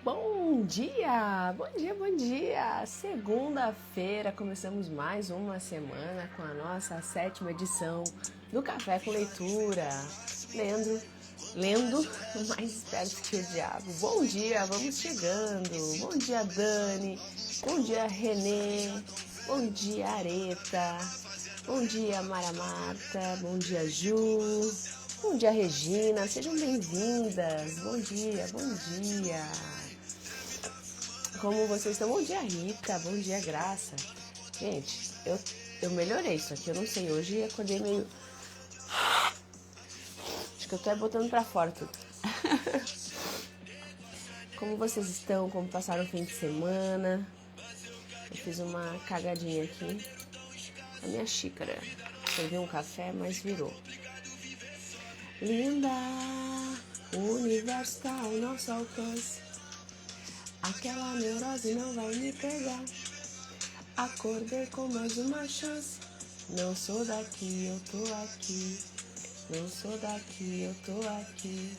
Bom dia, bom dia, bom dia! Segunda-feira começamos mais uma semana com a nossa 7ª edição do Café com Leitura. Lendo mais esperto que o diabo. Bom dia, vamos chegando. Bom dia, Dani. Bom dia, Renê. Bom dia, Areta. Bom dia, Mara Marta. Bom dia, Ju. Bom dia, Regina. Sejam bem-vindas. Bom dia, bom dia. Como vocês estão? Bom dia, Rita. Bom dia, Graça. Gente, eu melhorei isso aqui. Eu não sei, hoje acordei meio... Acho que eu tô botando pra fora tudo. Como vocês estão? Como passaram o fim de semana? Eu fiz uma cagadinha aqui na minha xícara. Servi um café, mas virou. Linda, o universo tá ao nosso alcance. Aquela neurose não vai me pegar. Acordei com mais uma chance. Não sou daqui, eu tô aqui. Não sou daqui, eu tô aqui.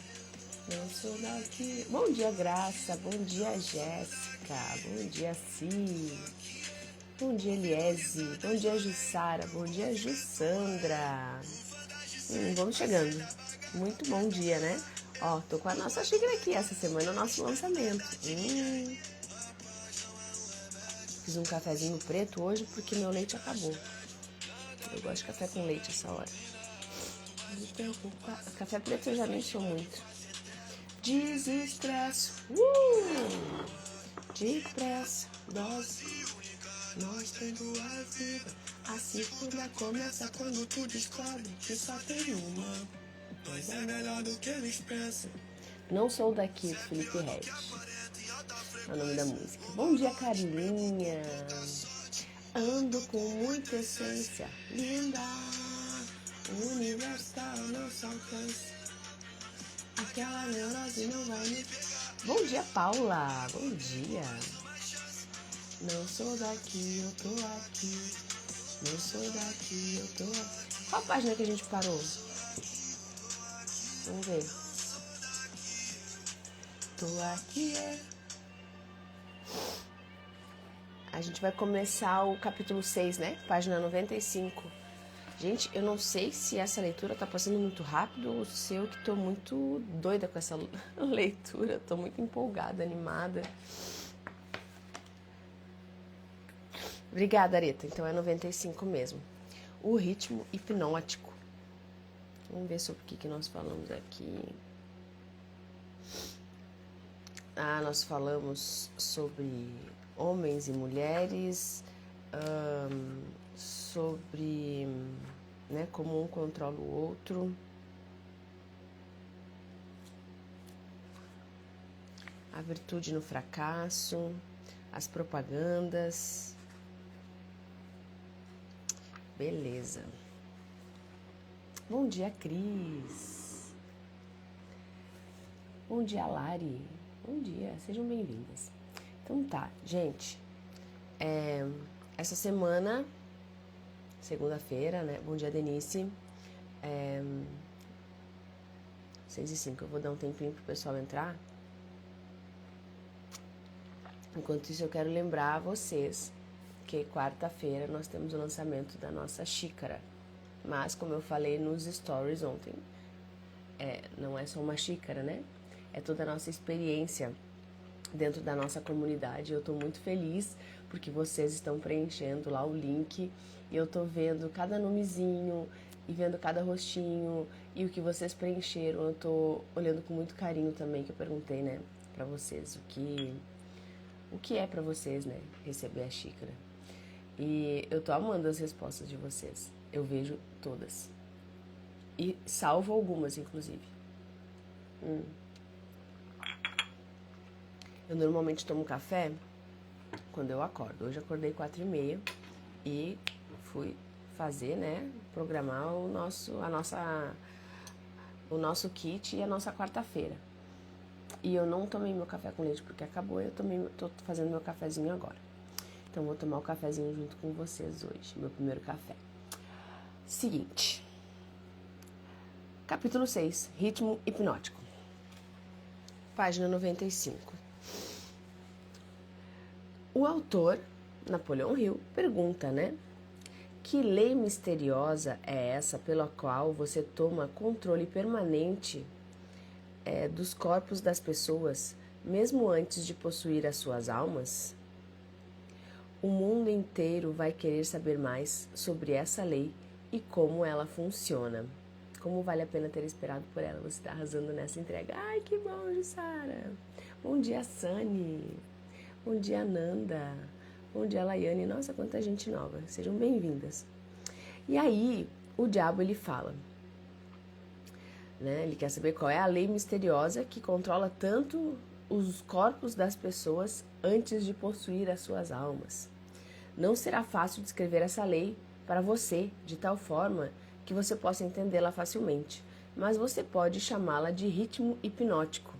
Não sou daqui. Bom dia, Graça. Bom dia, Jéssica. Bom dia, Si. Bom dia, Eliese. Bom dia, Jussara. Bom dia, Jussandra. Vamos chegando. Muito bom dia, né? Ó, tô com a nossa xícara aqui. Essa semana é o nosso lançamento. Fiz um cafezinho preto hoje porque meu leite acabou. Eu gosto de café com leite essa hora. Café preto eu já nem sou muito. Desestresso. Depressa. Nós temos a vida. A segunda começa quando tu descobre que só tem uma. Pois é melhor do que eles pensam. Não sou daqui, do Felipe Red. É o nome da música. Bom dia, Carlinha. Ando com muita essência. Linda. O universo tá ao nosso alcance. Aquela neurose não vai me... Bom dia, Paula. Bom dia. Não sou daqui, eu tô aqui. Não sou daqui, eu tô aqui. Qual a página que a gente parou? Vamos ver. Tô aqui, A gente vai começar o capítulo 6, né? Página 95. Gente, eu não sei se essa leitura tá passando muito rápido ou se eu que tô muito doida com essa leitura. Tô muito empolgada, animada. Obrigada, Areta. Então é 95 mesmo. O ritmo hipnótico. Vamos ver sobre o que nós falamos aqui. Nós falamos sobre homens e mulheres, sobre, né, como um controla o outro. A virtude no fracasso, as propagandas. Beleza. Bom dia, Cris. Bom dia, Lari. Bom dia, sejam bem-vindas. Então tá, gente. Essa semana, segunda-feira, né? Bom dia, Denise. 6h05, eu vou dar um tempinho pro pessoal entrar. Enquanto isso, eu quero lembrar a vocês que quarta-feira nós temos o lançamento da nossa xícara. Mas, como eu falei nos stories ontem, não é só uma xícara, né? É toda a nossa experiência dentro da nossa comunidade. Eu tô muito feliz porque vocês estão preenchendo lá o link e eu tô vendo cada nomezinho e vendo cada rostinho e o que vocês preencheram. Eu tô olhando com muito carinho também, que eu perguntei, né, pra vocês o que é pra vocês, né, receber a xícara. E eu tô amando as respostas de vocês. Eu vejo todas. E salvo algumas, inclusive. Eu normalmente tomo café quando eu acordo. Hoje acordei 4h30 e fui fazer, né, programar o nosso kit e a nossa quarta-feira. E eu não tomei meu café com leite porque acabou, tô fazendo meu cafezinho agora. Então vou tomar o cafezinho junto com vocês hoje, meu primeiro café. Seguinte. Capítulo 6, ritmo hipnótico. Página 95. O autor, Napoleão Hill, pergunta, né? Que lei misteriosa é essa pela qual você toma controle permanente dos corpos das pessoas, mesmo antes de possuir as suas almas? O mundo inteiro vai querer saber mais sobre essa lei e como ela funciona. Como vale a pena ter esperado por ela? Você está arrasando nessa entrega. Ai, que bom, Jussara. Bom dia, Sani. Bom dia, Nanda. Bom dia, Laiane. Nossa, quanta gente nova. Sejam bem-vindas. E aí, o diabo, ele fala, né? Ele quer saber qual é a lei misteriosa que controla tanto os corpos das pessoas antes de possuir as suas almas. Não será fácil descrever essa lei para você, de tal forma que você possa entendê-la facilmente, mas você pode chamá-la de ritmo hipnótico.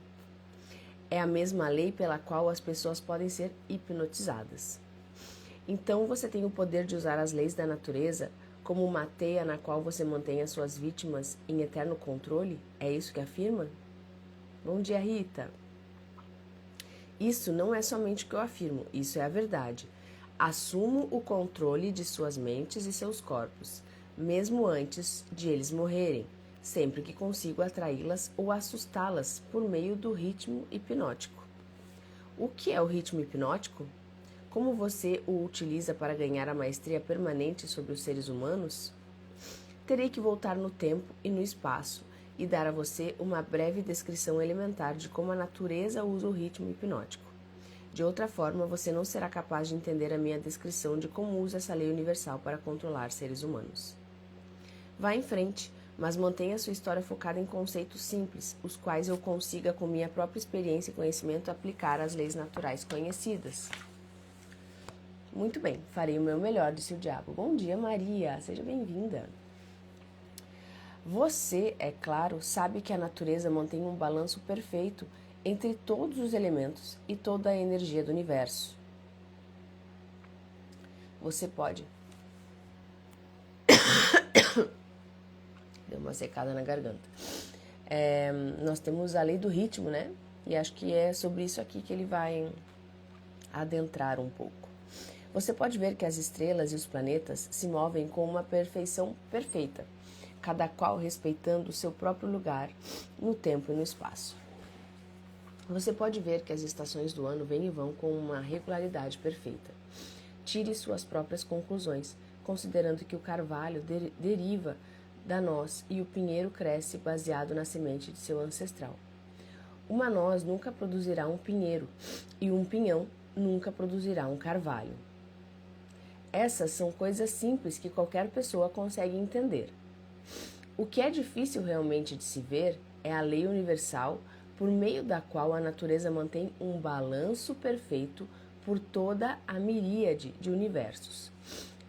É a mesma lei pela qual as pessoas podem ser hipnotizadas. Então você tem o poder de usar as leis da natureza como uma teia na qual você mantém as suas vítimas em eterno controle? É isso que afirma? Bom dia, Rita. Isso não é somente o que eu afirmo, isso é a verdade. Assumo o controle de suas mentes e seus corpos, mesmo antes de eles morrerem, sempre que consigo atraí-las ou assustá-las por meio do ritmo hipnótico. O que é o ritmo hipnótico? Como você o utiliza para ganhar a maestria permanente sobre os seres humanos? Terei que voltar no tempo e no espaço e dar a você uma breve descrição elementar de como a natureza usa o ritmo hipnótico. De outra forma, você não será capaz de entender a minha descrição de como usa essa lei universal para controlar seres humanos. Vá em frente, mas mantenha sua história focada em conceitos simples, os quais eu consiga, com minha própria experiência e conhecimento, aplicar às leis naturais conhecidas. Muito bem, farei o meu melhor, disse o diabo. Bom dia, Maria, seja bem-vinda. Você, é claro, sabe que a natureza mantém um balanço perfeito entre todos os elementos e toda a energia do universo. Você pode... Deu uma secada na garganta. Nós temos a lei do ritmo, né? E acho que é sobre isso aqui que ele vai adentrar um pouco. Você pode ver que as estrelas e os planetas se movem com uma perfeição perfeita, cada qual respeitando o seu próprio lugar no tempo e no espaço. Você pode ver que as estações do ano vêm e vão com uma regularidade perfeita. Tire suas próprias conclusões, considerando que o carvalho deriva da noz e o pinheiro cresce baseado na semente de seu ancestral. Uma noz nunca produzirá um pinheiro e um pinhão nunca produzirá um carvalho. Essas são coisas simples que qualquer pessoa consegue entender. O que é difícil realmente de se ver é a lei universal por meio da qual a natureza mantém um balanço perfeito por toda a miríade de universos.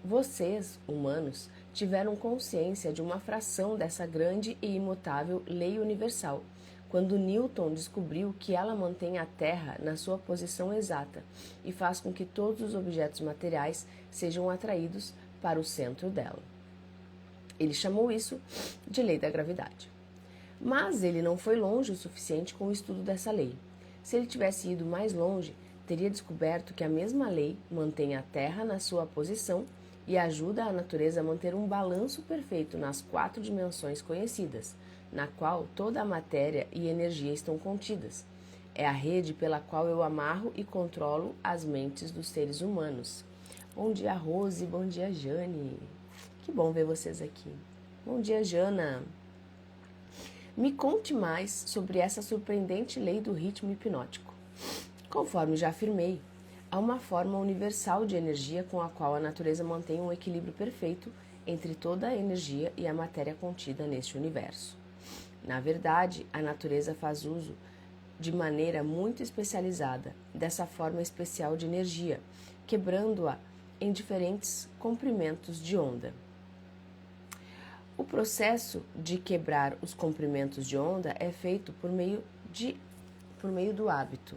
Vocês, humanos, tiveram consciência de uma fração dessa grande e imutável lei universal, quando Newton descobriu que ela mantém a Terra na sua posição exata e faz com que todos os objetos materiais sejam atraídos para o centro dela. Ele chamou isso de lei da gravidade. Mas ele não foi longe o suficiente com o estudo dessa lei. Se ele tivesse ido mais longe, teria descoberto que a mesma lei mantém a Terra na sua posição e ajuda a natureza a manter um balanço perfeito nas 4 dimensões conhecidas, na qual toda a matéria e energia estão contidas. É a rede pela qual eu amarro e controlo as mentes dos seres humanos. Bom dia, Rose. Bom dia, Jane. Que bom ver vocês aqui. Bom dia, Jana. Me conte mais sobre essa surpreendente lei do ritmo hipnótico. Conforme já afirmei, há uma forma universal de energia com a qual a natureza mantém um equilíbrio perfeito entre toda a energia e a matéria contida neste universo. Na verdade, a natureza faz uso de maneira muito especializada dessa forma especial de energia, quebrando-a em diferentes comprimentos de onda. O processo de quebrar os comprimentos de onda é feito por meio do hábito.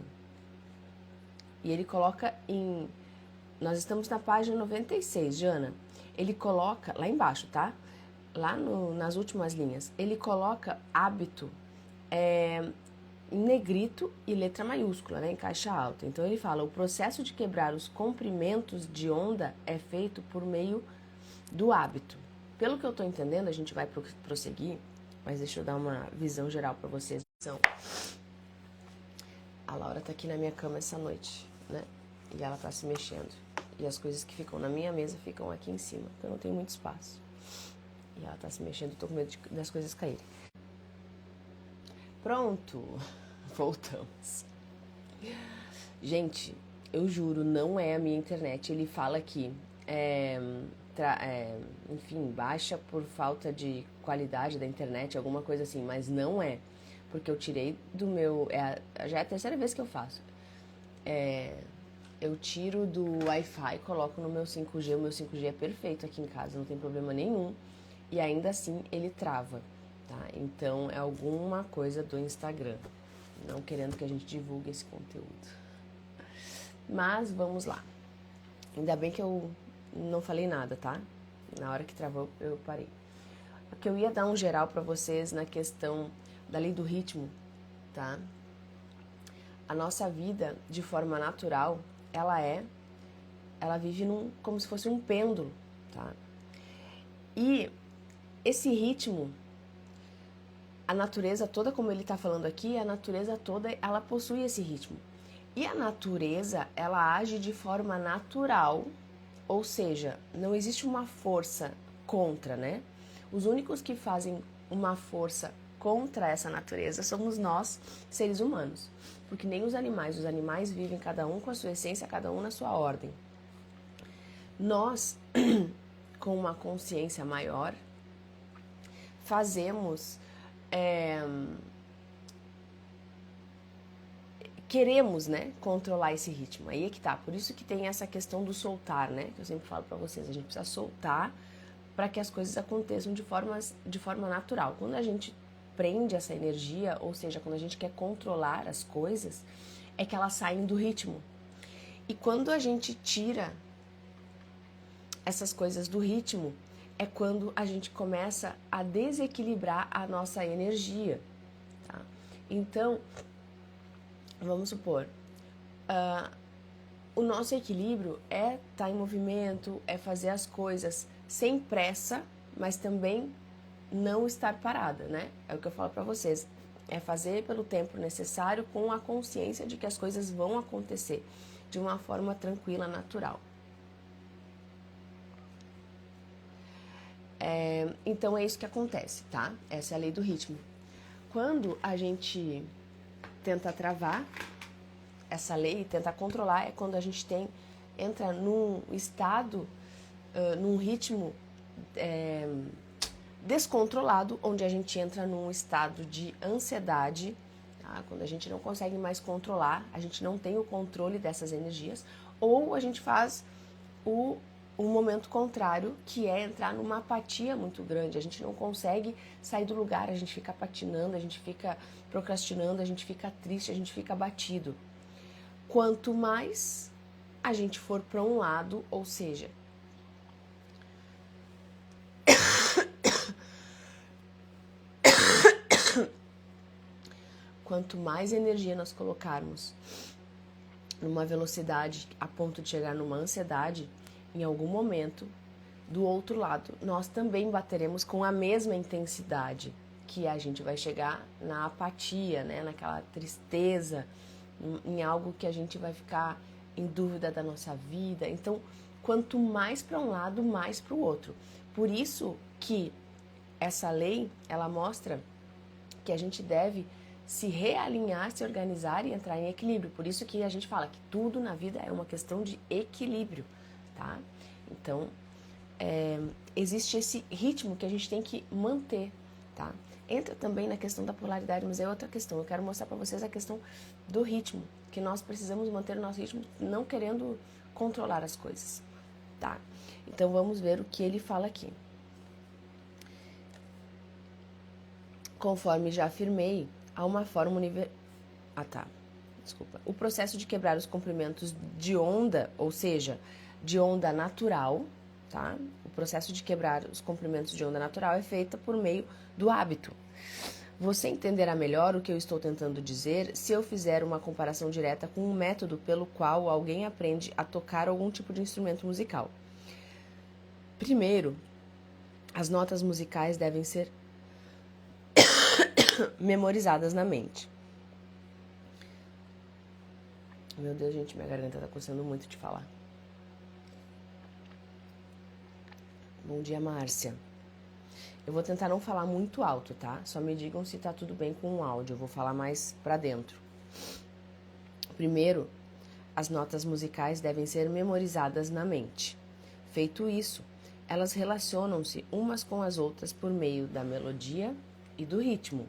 E ele coloca em... Nós estamos na página 96, Jana. Ele coloca, lá embaixo, tá? Lá nas últimas linhas. Ele coloca hábito em negrito e letra maiúscula, né, em caixa alta. Então ele fala: o processo de quebrar os comprimentos de onda é feito por meio do hábito. Pelo que eu estou entendendo, a gente vai prosseguir, mas deixa eu dar uma visão geral para vocês. A Laura tá aqui na minha cama essa noite, né? E ela tá se mexendo. E as coisas que ficam na minha mesa ficam aqui em cima, porque eu não tenho muito espaço. E ela tá se mexendo, tô com medo das coisas caírem. Pronto, voltamos. Gente, eu juro, não é a minha internet. Ele fala aqui, enfim, baixa por falta de qualidade da internet, alguma coisa assim, mas não é. Porque eu tirei do meu... já é a terceira vez que eu faço. Eu tiro do Wi-Fi, coloco no meu 5G. O meu 5G é perfeito aqui em casa, não tem problema nenhum. E ainda assim ele trava, tá? Então é alguma coisa do Instagram, não querendo que a gente divulgue esse conteúdo. Mas vamos lá. Ainda bem que eu não falei nada, tá? Na hora que travou eu parei. Porque eu ia dar um geral para vocês na questão da lei do ritmo, tá? A nossa vida, de forma natural, ela vive como se fosse um pêndulo, tá? E esse ritmo, a natureza toda, como ele está falando aqui, a natureza toda, ela possui esse ritmo. E a natureza, ela age de forma natural, ou seja, não existe uma força contra, né? Os únicos que fazem uma força contra essa natureza somos nós, seres humanos. Porque nem os animais vivem cada um com a sua essência, cada um na sua ordem. Nós, com uma consciência maior, fazemos, queremos, né, controlar esse ritmo. Aí é que tá, por isso que tem essa questão do soltar, né, que eu sempre falo pra vocês, a gente precisa soltar para que as coisas aconteçam de forma natural. Quando a gente prende essa energia, ou seja, quando a gente quer controlar as coisas, é que elas saem do ritmo. E quando a gente tira essas coisas do ritmo, é quando a gente começa a desequilibrar a nossa energia, tá? Então, vamos supor, o nosso equilíbrio é estar em movimento, é fazer as coisas sem pressa, mas também não estar parada, né? É o que eu falo para vocês, é fazer pelo tempo necessário com a consciência de que as coisas vão acontecer de uma forma tranquila, natural. Então é isso que acontece, tá? Essa é a lei do ritmo. Quando a gente tenta travar essa lei, tenta controlar, é quando a gente entra num estado, num ritmo descontrolado, onde a gente entra num estado de ansiedade, tá? Quando a gente não consegue mais controlar, a gente não tem o controle dessas energias, ou a gente faz um momento contrário, que é entrar numa apatia muito grande. A gente não consegue sair do lugar, a gente fica patinando, a gente fica procrastinando, a gente fica triste, a gente fica abatido. Quanto mais a gente for para um lado, ou seja, quanto mais energia nós colocarmos numa velocidade a ponto de chegar numa ansiedade, em algum momento, do outro lado, nós também bateremos com a mesma intensidade, que a gente vai chegar na apatia, né, naquela tristeza, em algo que a gente vai ficar em dúvida da nossa vida. Então, quanto mais para um lado, mais para o outro. Por isso que essa lei, ela mostra que a gente deve se realinhar, se organizar e entrar em equilíbrio. Por isso que a gente fala que tudo na vida é uma questão de equilíbrio, tá? Então, existe esse ritmo que a gente tem que manter, tá? Entra também na questão da polaridade, mas é outra questão. Eu quero mostrar para vocês a questão do ritmo, que nós precisamos manter o nosso ritmo, não querendo controlar as coisas, tá? Então, vamos ver o que ele fala aqui. Conforme já afirmei, há uma forma O processo de quebrar os comprimentos de onda, ou seja, de onda natural, tá? O processo de quebrar os comprimentos de onda natural é feito por meio do hábito. Você entenderá melhor o que eu estou tentando dizer se eu fizer uma comparação direta com um método pelo qual alguém aprende a tocar algum tipo de instrumento musical. Primeiro, as notas musicais devem ser memorizadas na mente. Meu Deus, gente, minha garganta tá coçando muito de falar. Bom dia, Márcia. Eu vou tentar não falar muito alto, tá? Só me digam se tá tudo bem com o áudio. Eu vou falar mais pra dentro. Primeiro, as notas musicais devem ser memorizadas na mente. Feito isso, elas relacionam-se umas com as outras por meio da melodia e do ritmo.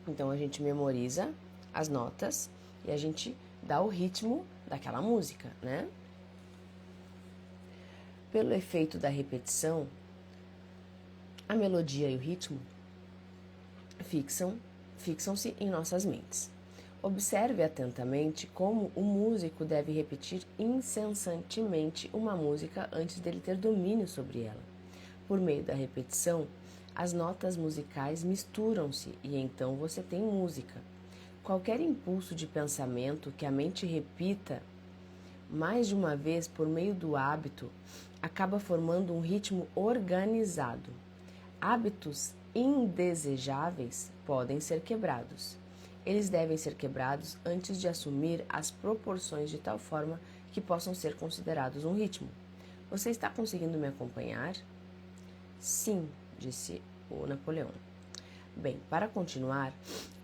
Então, a gente memoriza as notas e a gente dá o ritmo daquela música, né? Pelo efeito da repetição, a melodia e o ritmo fixam-se em nossas mentes. Observe atentamente como o músico deve repetir incessantemente uma música antes dele ter domínio sobre ela. Por meio da repetição, as notas musicais misturam-se e então você tem música. Qualquer impulso de pensamento que a mente repita mais de uma vez por meio do hábito acaba formando um ritmo organizado. Hábitos indesejáveis podem ser quebrados. Eles devem ser quebrados antes de assumir as proporções de tal forma que possam ser considerados um ritmo. Você está conseguindo me acompanhar? Sim, disse o Napoleão. Bem, para continuar,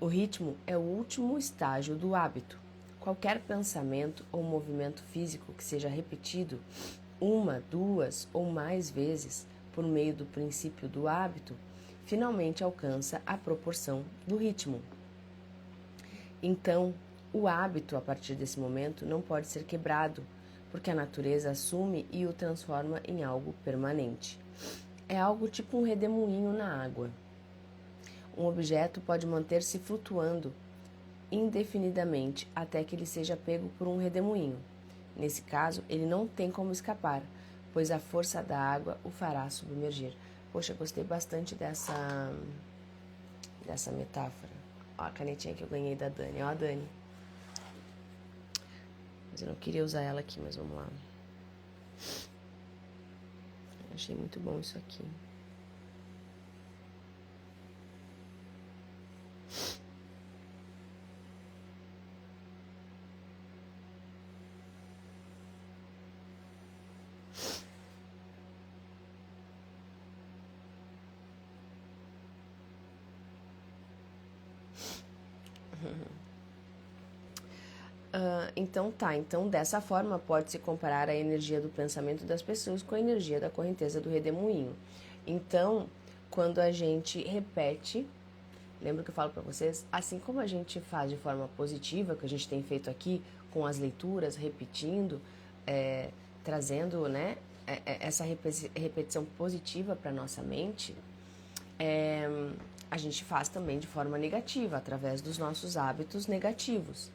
o ritmo é o último estágio do hábito. Qualquer pensamento ou movimento físico que seja repetido uma, duas ou mais vezes por meio do princípio do hábito, finalmente alcança a proporção do ritmo. Então, o hábito, a partir desse momento, não pode ser quebrado, porque a natureza assume e o transforma em algo permanente. É algo tipo um redemoinho na água. Um objeto pode manter-se flutuando indefinidamente até que ele seja pego por um redemoinho. Nesse caso, ele não tem como escapar, pois a força da água o fará submergir. Poxa, gostei bastante dessa metáfora. Ó, a canetinha que eu ganhei da Dani. Ó, a Dani. Mas eu não queria usar ela aqui, mas vamos lá. Achei muito bom isso aqui. Então dessa forma pode-se comparar a energia do pensamento das pessoas com a energia da correnteza do redemoinho. Então, quando a gente repete, lembra que eu falo para vocês, assim como a gente faz de forma positiva, que a gente tem feito aqui com as leituras, repetindo, trazendo, né, essa repetição positiva para nossa mente, a gente faz também de forma negativa, através dos nossos hábitos negativos.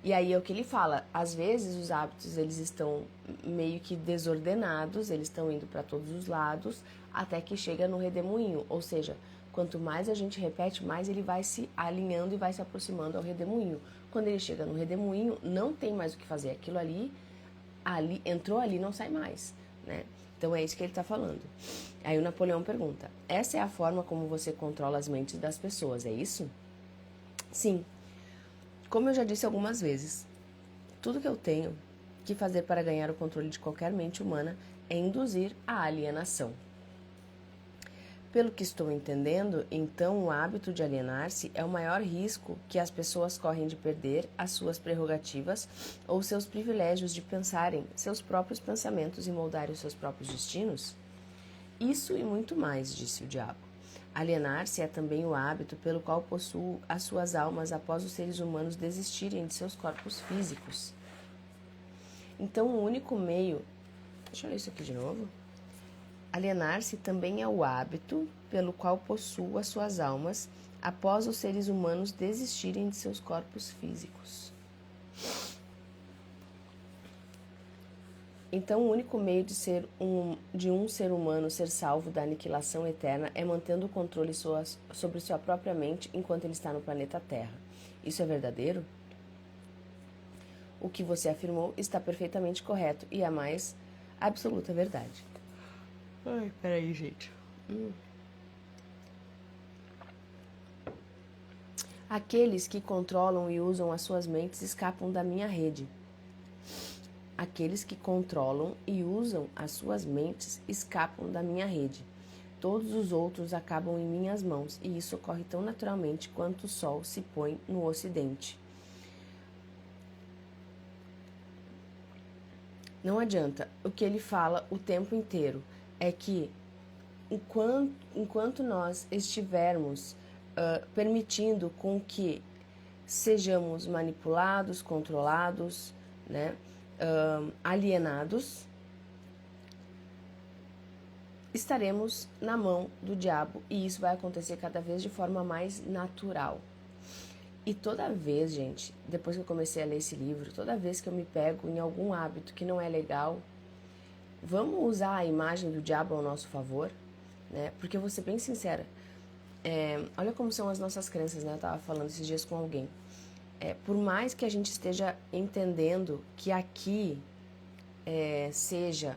E aí é o que ele fala, às vezes os hábitos eles estão meio que desordenados, eles estão indo para todos os lados, até que chega no redemoinho, ou seja, quanto mais a gente repete, mais ele vai se alinhando e vai se aproximando ao redemoinho. Quando ele chega no redemoinho, não tem mais o que fazer, aquilo ali entrou ali, não sai mais, né? Então é isso que ele está falando. Aí o Napoleão pergunta, essa é a forma como você controla as mentes das pessoas, é isso? Sim. Como eu já disse algumas vezes, tudo que eu tenho que fazer para ganhar o controle de qualquer mente humana é induzir a alienação. Pelo que estou entendendo, então o hábito de alienar-se é o maior risco que as pessoas correm de perder as suas prerrogativas ou seus privilégios de pensarem seus próprios pensamentos e moldarem os seus próprios destinos? Isso e muito mais, disse o diabo. Alienar-se é também o hábito pelo qual possuo as suas almas após os seres humanos desistirem de seus corpos físicos. Então, o único meio... Deixa eu ler isso aqui de novo. Alienar-se também é o hábito pelo qual possuo as suas almas após os seres humanos desistirem de seus corpos físicos. Então, o único meio de um ser humano ser salvo da aniquilação eterna é mantendo o controle sobre sua própria mente enquanto ele está no planeta Terra. Isso é verdadeiro? O que você afirmou está perfeitamente correto e é a mais absoluta verdade. Ai, peraí, gente. Aqueles que controlam e usam as suas mentes escapam da minha rede. Aqueles que controlam e usam as suas mentes escapam da minha rede. Todos os outros acabam em minhas mãos, e isso ocorre tão naturalmente quanto o sol se põe no ocidente. Não adianta. O que ele fala o tempo inteiro é que enquanto nós estivermos permitindo com que sejamos manipulados, controlados, né, alienados, estaremos na mão do diabo, e isso vai acontecer cada vez de forma mais natural. E toda vez, gente, depois que eu comecei a ler esse livro, toda vez que eu me pego em algum hábito que não é legal, vamos usar a imagem do diabo ao nosso favor, né? Porque eu vou ser bem sincera, olha como são as nossas crenças, né? Eu estava falando esses dias com alguém. Por mais que a gente esteja entendendo que aqui seja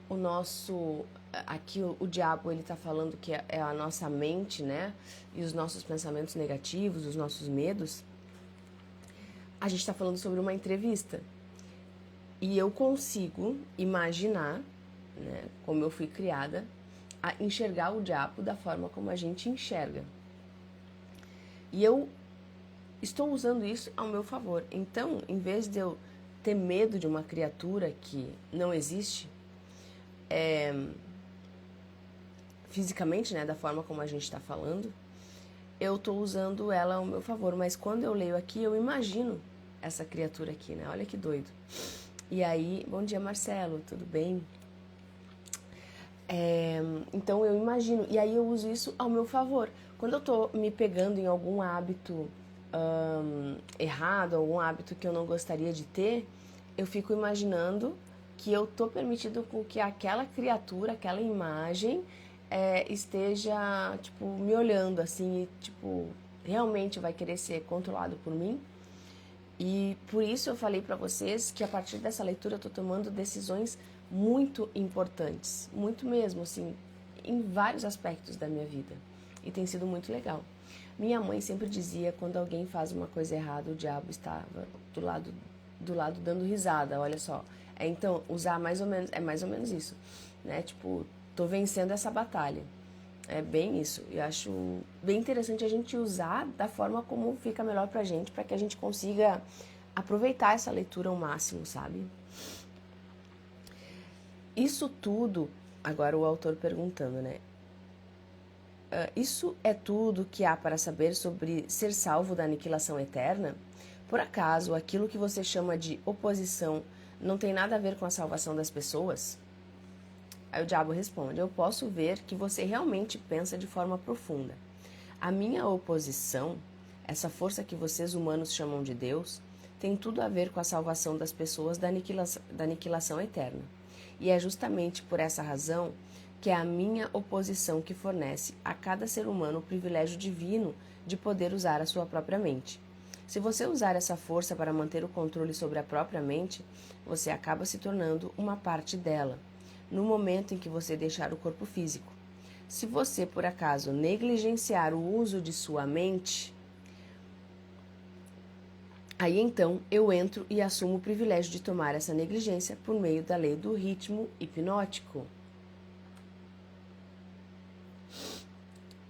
o nosso... Aqui o diabo, ele está falando que é a nossa mente, né? E os nossos pensamentos negativos, os nossos medos. A gente está falando sobre uma entrevista. E eu consigo imaginar, né, como eu fui criada, a enxergar o diabo da forma como a gente enxerga. E eu estou usando isso ao meu favor. Então, em vez de eu ter medo de uma criatura que não existe, fisicamente, né, da forma como a gente está falando, eu estou usando ela ao meu favor. Mas quando eu leio aqui, eu imagino essa criatura aqui, né? Olha que doido. E aí, bom dia, Marcelo, tudo bem? Então eu imagino, e aí eu uso isso ao meu favor. Quando eu tô me pegando em algum hábito errado, algum hábito que eu não gostaria de ter, eu fico imaginando que eu tô permitindo com que aquela criatura, aquela imagem esteja, tipo, me olhando assim, e, tipo, realmente vai querer ser controlado por mim. E por isso eu falei para vocês que a partir dessa leitura eu tô tomando decisões muito importantes, muito mesmo, assim, em vários aspectos da minha vida. E tem sido muito legal. Minha mãe sempre dizia, quando alguém faz uma coisa errada, o diabo estava do lado dando risada, olha só. Então, usar mais ou menos isso, né? Tipo, tô vencendo essa batalha. É bem isso. Eu acho bem interessante a gente usar da forma como fica melhor pra gente, para que a gente consiga aproveitar essa leitura ao máximo, sabe? Isso tudo, agora o autor perguntando, né? Isso é tudo que há para saber sobre ser salvo da aniquilação eterna? Por acaso, aquilo que você chama de oposição não tem nada a ver com a salvação das pessoas? Aí o diabo responde, eu posso ver que você realmente pensa de forma profunda. A minha oposição, essa força que vocês humanos chamam de Deus, tem tudo a ver com a salvação das pessoas da aniquilação eterna. E é justamente por essa razão que é a minha oposição que fornece a cada ser humano o privilégio divino de poder usar a sua própria mente. Se você usar essa força para manter o controle sobre a própria mente, você acaba se tornando uma parte dela, no momento em que você deixar o corpo físico. Se você, por acaso, negligenciar o uso de sua mente, aí então eu entro e assumo o privilégio de tomar essa negligência por meio da lei do ritmo hipnótico.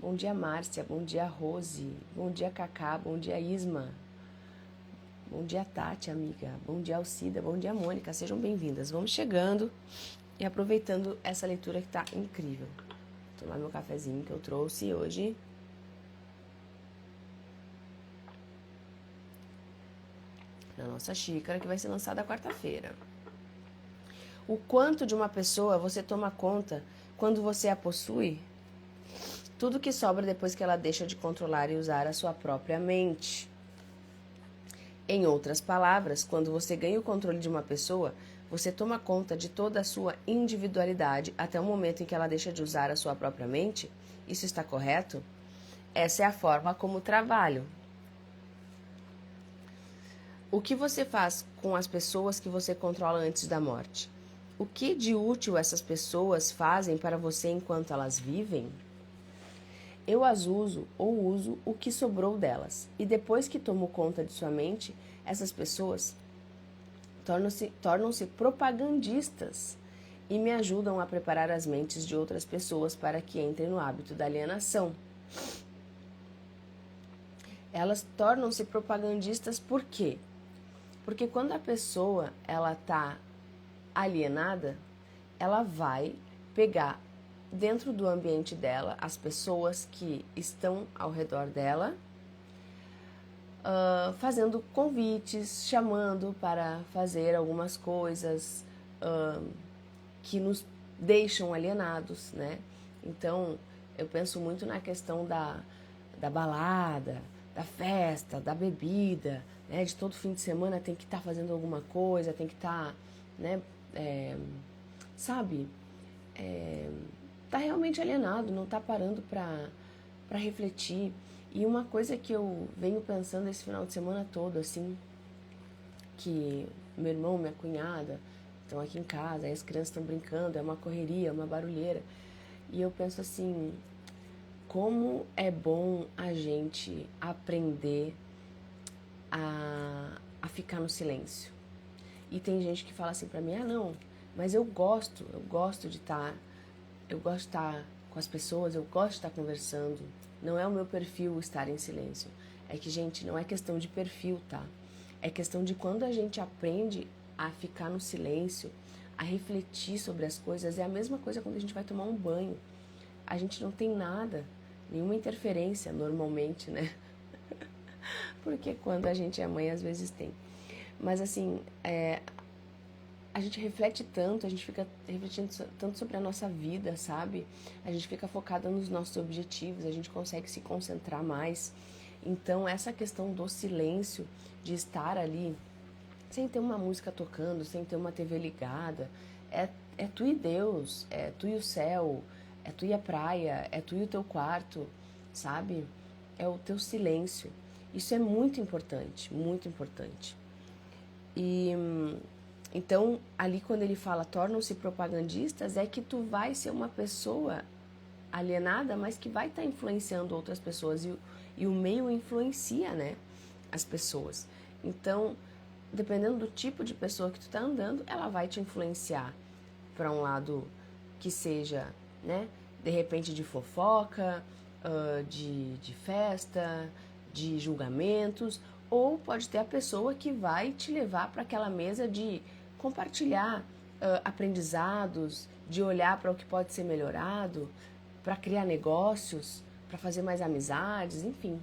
Bom dia, Márcia. Bom dia, Rose. Bom dia, Cacá. Bom dia, Isma. Bom dia, Tati, amiga. Bom dia, Alcida. Bom dia, Mônica. Sejam bem-vindas. Vamos chegando e aproveitando essa leitura que tá incrível. Vou tomar meu cafezinho que eu trouxe hoje. Na nossa xícara, que vai ser lançada quarta-feira. O quanto de uma pessoa você toma conta quando você a possui? Tudo que sobra depois que ela deixa de controlar e usar a sua própria mente. Em outras palavras, quando você ganha o controle de uma pessoa, Você toma conta de toda a sua individualidade até o momento em que ela deixa de usar a sua própria mente? Isso está correto? Essa é a forma como trabalho. O que você faz com as pessoas que você controla antes da morte? O que de útil essas pessoas fazem para você enquanto elas vivem? Eu as uso ou uso o que sobrou delas. E depois que tomo conta de sua mente, essas pessoas tornam-se propagandistas e me ajudam a preparar as mentes de outras pessoas para que entrem no hábito da alienação. Elas tornam-se propagandistas por quê? Porque quando a pessoa ela está alienada, ela vai pegar dentro do ambiente dela as pessoas que estão ao redor dela, fazendo convites, chamando para fazer algumas coisas que nos deixam alienados, né? Então, eu penso muito na questão da balada, da festa, da bebida, né? De todo fim de semana tem que estar fazendo alguma coisa, tem que estar, né? Tá realmente alienado, não tá parando para refletir. E uma coisa que eu venho pensando esse final de semana todo, assim, que meu irmão, minha cunhada estão aqui em casa, aí as crianças estão brincando, é uma correria, é uma barulheira. E eu penso assim, como é bom a gente aprender a ficar no silêncio. E tem gente que fala assim pra mim, não, mas eu gosto de estar, eu gosto de estar com as pessoas, eu gosto de estar conversando. Não é o meu perfil estar em silêncio. É que, gente, não é questão de perfil, tá? É questão de quando a gente aprende a ficar no silêncio, a refletir sobre as coisas. É a mesma coisa quando a gente vai tomar um banho. A gente não tem nada, nenhuma interferência normalmente, né? Porque quando a gente é mãe, às vezes tem. Mas assim, a gente reflete tanto, a gente fica refletindo tanto sobre a nossa vida, sabe? A gente fica focada nos nossos objetivos, a gente consegue se concentrar mais. Então, essa questão do silêncio, de estar ali, sem ter uma música tocando, sem ter uma TV ligada, é tu e Deus, é tu e o céu, é tu e a praia, é tu e o teu quarto, sabe? É o teu silêncio. Isso é muito importante, muito importante. E então, ali quando ele fala tornam-se propagandistas, é que tu vai ser uma pessoa alienada, mas que vai estar influenciando outras pessoas. E o meio influencia, né, as pessoas. Então, dependendo do tipo de pessoa que tu tá andando, ela vai te influenciar para um lado que seja, né, de repente de fofoca, de festa, de julgamentos, ou pode ter a pessoa que vai te levar para aquela mesa de compartilhar aprendizados, de olhar para o que pode ser melhorado, para criar negócios, para fazer mais amizades, enfim.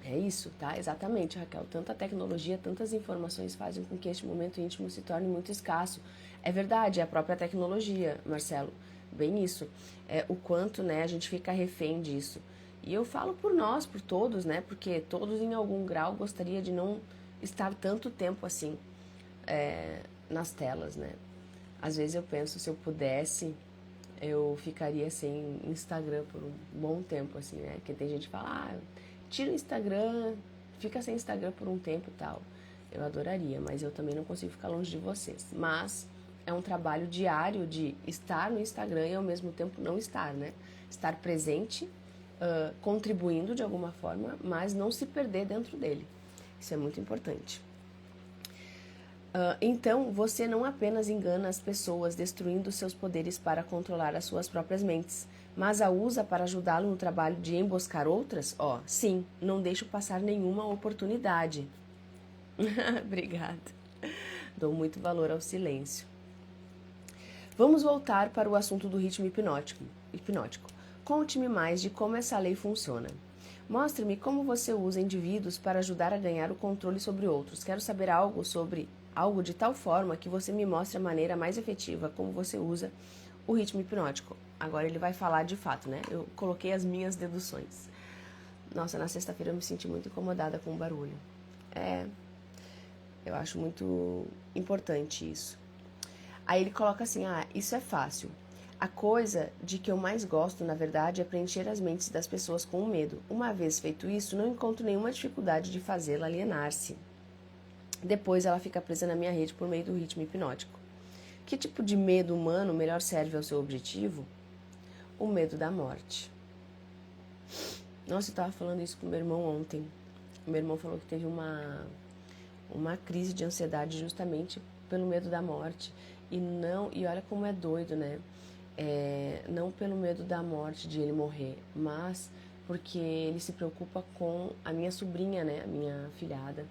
É isso, tá? Exatamente, Raquel. Tanta tecnologia, tantas informações fazem com que este momento íntimo se torne muito escasso. É verdade, é a própria tecnologia, Marcelo. Bem isso. É o quanto, né, a gente fica refém disso. E eu falo por nós, por todos, né? Porque todos em algum grau gostaria de não estar tanto tempo assim nas telas, né? Às vezes eu penso, se eu pudesse, eu ficaria sem Instagram por um bom tempo, assim, né? Porque tem gente que fala, tira o Instagram, fica sem Instagram por um tempo e tal. Eu adoraria, mas eu também não consigo ficar longe de vocês. Mas é um trabalho diário de estar no Instagram e ao mesmo tempo não estar, né? Estar presente, contribuindo de alguma forma, mas não se perder dentro dele. Isso é muito importante. Então, você não apenas engana as pessoas destruindo seus poderes para controlar as suas próprias mentes, mas a usa para ajudá-lo no trabalho de emboscar outras? Sim, não deixo passar nenhuma oportunidade. Obrigada. Dou muito valor ao silêncio. Vamos voltar para o assunto do ritmo hipnótico. Conte-me mais de como essa lei funciona. Mostre-me como você usa indivíduos para ajudar a ganhar o controle sobre outros. Quero saber algo de tal forma que você me mostre a maneira mais efetiva como você usa o ritmo hipnótico. Agora ele vai falar de fato, né? Eu coloquei as minhas deduções. Nossa, na sexta-feira eu me senti muito incomodada com o barulho. Eu acho muito importante isso. Aí ele coloca assim, isso é fácil. A coisa de que eu mais gosto, na verdade, é preencher as mentes das pessoas com o medo. Uma vez feito isso, não encontro nenhuma dificuldade de fazê-la alienar-se. Depois ela fica presa na minha rede por meio do ritmo hipnótico. Que tipo de medo humano melhor serve ao seu objetivo? O medo da morte. Nossa, eu estava falando isso com meu irmão ontem. Meu irmão falou que teve uma crise de ansiedade justamente pelo medo da morte. E olha como é doido, né? Não pelo medo da morte, de ele morrer, mas porque ele se preocupa com a minha sobrinha, né? A minha filhada.